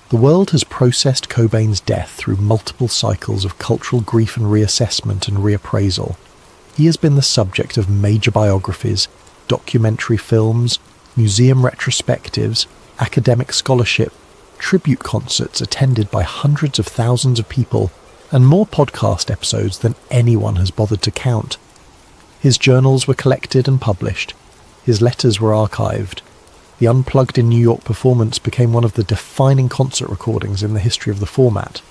The world has processed Cobain's death through multiple cycles of cultural grief and reassessment and reappraisal. He has been the subject of major biographies, documentary films, museum retrospectives, academic scholarship, tribute concerts attended by hundreds of thousands of people, and more podcast episodes than anyone has bothered to count. His journals were collected and published. His letters were archived. The Unplugged in New York performance became one of the defining concert recordings in the history of the format.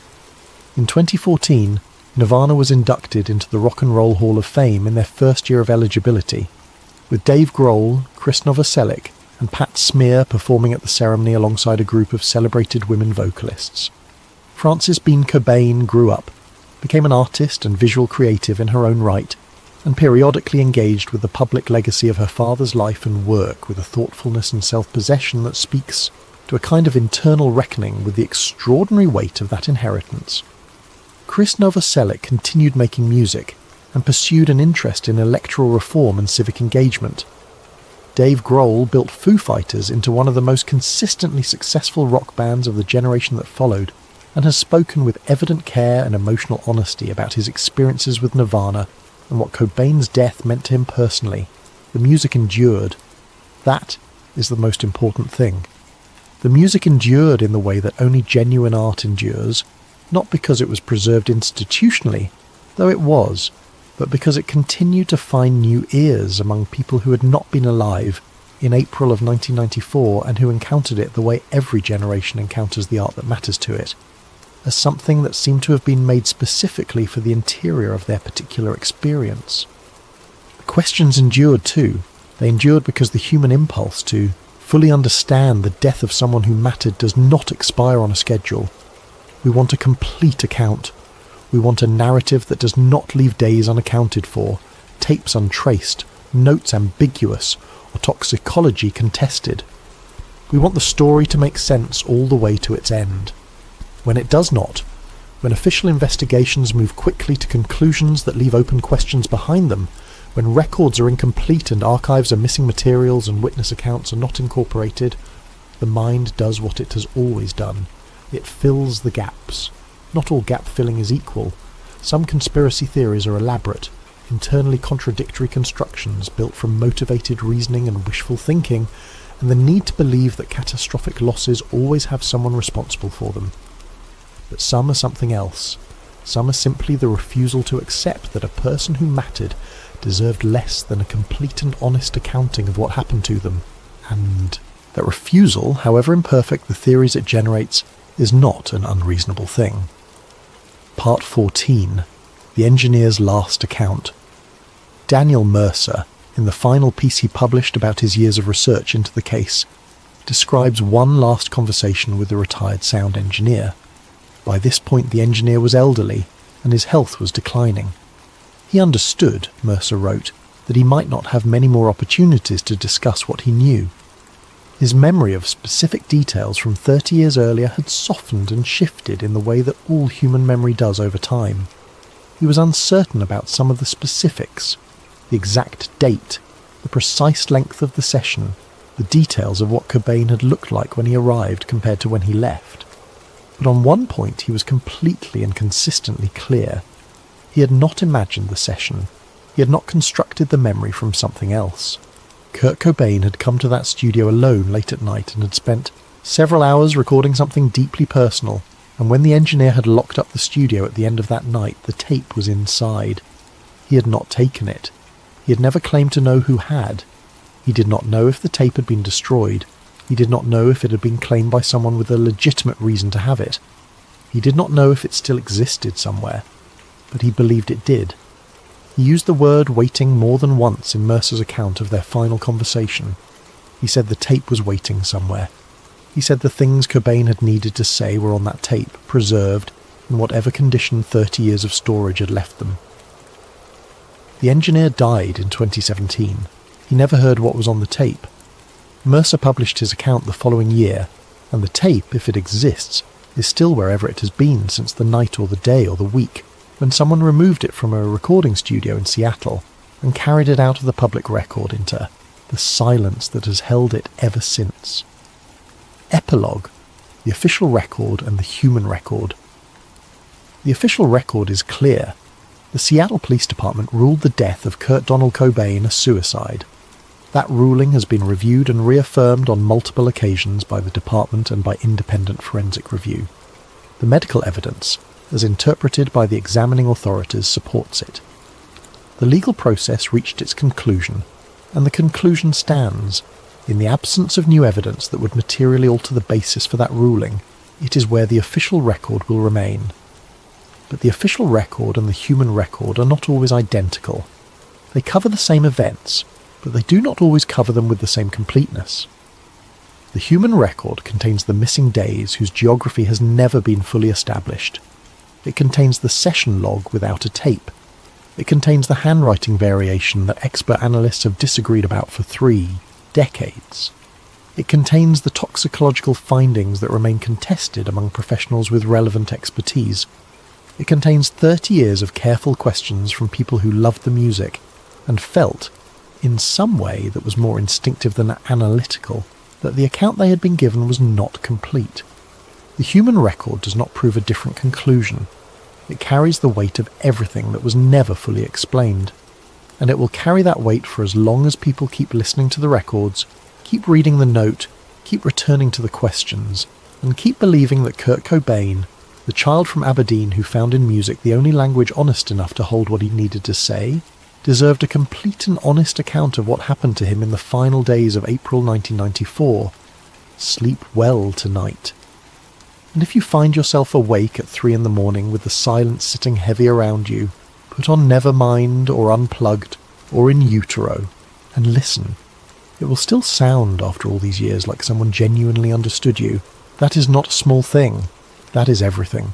In 2014, Nirvana was inducted into the Rock and Roll Hall of Fame in their first year of eligibility, with Dave Grohl, Chris Novoselic, and Pat Smear performing at the ceremony alongside a group of celebrated women vocalists. Frances Bean Cobain grew up, became an artist and visual creative in her own right, and periodically engaged with the public legacy of her father's life and work with a thoughtfulness and self-possession that speaks to a kind of internal reckoning with the extraordinary weight of that inheritance. Chris Novoselic continued making music and pursued an interest in electoral reform and civic engagement. Dave Grohl built Foo Fighters into one of the most consistently successful rock bands of the generation that followed, and has spoken with evident care and emotional honesty about his experiences with Nirvana and what Cobain's death meant to him personally. The music endured. That is the most important thing. The music endured in the way that only genuine art endures, not because it was preserved institutionally, though it was, but because it continued to find new ears among people who had not been alive in April of 1994 and who encountered it the way every generation encounters the art that matters to it, as something that seemed to have been made specifically for the interior of their particular experience. The questions endured too. They endured because the human impulse to fully understand the death of someone who mattered does not expire on a schedule. We want a complete account. We want a narrative that does not leave days unaccounted for, tapes untraced, notes ambiguous, or toxicology contested. We want the story to make sense all the way to its end. When it does not, when official investigations move quickly to conclusions that leave open questions behind them, when records are incomplete and archives are missing materials and witness accounts are not incorporated, the mind does what it has always done. It fills the gaps. Not all gap-filling is equal. Some conspiracy theories are elaborate, internally contradictory constructions built from motivated reasoning and wishful thinking, and the need to believe that catastrophic losses always have someone responsible for them. But some are something else. Some are simply the refusal to accept that a person who mattered deserved less than a complete and honest accounting of what happened to them, and that refusal, however imperfect the theories it generates, is not an unreasonable thing. Part 14. The Engineer's Last Account. Daniel Mercer, in the final piece he published about his years of research into the case, describes one last conversation with the retired sound engineer. By this point the engineer was elderly, and his health was declining. He understood, Mercer wrote, that he might not have many more opportunities to discuss what he knew. His memory of specific details from 30 years earlier had softened and shifted in the way that all human memory does over time. He was uncertain about some of the specifics, the exact date, the precise length of the session, the details of what Cobain had looked like when he arrived compared to when he left. But on one point he was completely and consistently clear. He had not imagined the session. He had not constructed the memory from something else. Kurt Cobain had come to that studio alone late at night and had spent several hours recording something deeply personal, and when the engineer had locked up the studio at the end of that night, the tape was inside. He had not taken it. He had never claimed to know who had. He did not know if the tape had been destroyed. He did not know if it had been claimed by someone with a legitimate reason to have it. He did not know if it still existed somewhere, but he believed it did. He used the word waiting more than once in Mercer's account of their final conversation. He said the tape was waiting somewhere. He said the things Cobain had needed to say were on that tape, preserved in whatever condition 30 years of storage had left them. The engineer died in 2017. He never heard what was on the tape. Mercer published his account the following year, and the tape, if it exists, is still wherever it has been since the night or the day or the week, when someone removed it from a recording studio in Seattle and carried it out of the public record into the silence that has held it ever since. Epilogue: the official record and the human record. The official record is clear. The Seattle Police Department ruled the death of Kurt Donald Cobain a suicide. That ruling has been reviewed and reaffirmed on multiple occasions by the department and by independent forensic review. The medical evidence, as interpreted by the examining authorities, supports it. The legal process reached its conclusion, and the conclusion stands. In the absence of new evidence that would materially alter the basis for that ruling, it is where the official record will remain. But the official record and the human record are not always identical. They cover the same events, but they do not always cover them with the same completeness. The human record contains the missing days whose geography has never been fully established. It contains the session log without a tape. It contains the handwriting variation that expert analysts have disagreed about for 3 decades. It contains the toxicological findings that remain contested among professionals with relevant expertise. It contains 30 years of careful questions from people who loved the music and felt, in some way that was more instinctive than analytical, that the account they had been given was not complete. The human record does not prove a different conclusion. It carries the weight of everything that was never fully explained, and it will carry that weight for as long as people keep listening to the records, keep reading the note, keep returning to the questions, and keep believing that Kurt Cobain, the child from Aberdeen who found in music the only language honest enough to hold what he needed to say, deserved a complete and honest account of what happened to him in the final days of April 1994. Sleep well tonight. And if you find yourself awake at 3 a.m. with the silence sitting heavy around you, put on Nevermind or Unplugged or In Utero and listen. It will still sound, after all these years, like someone genuinely understood you. That is not a small thing. That is everything.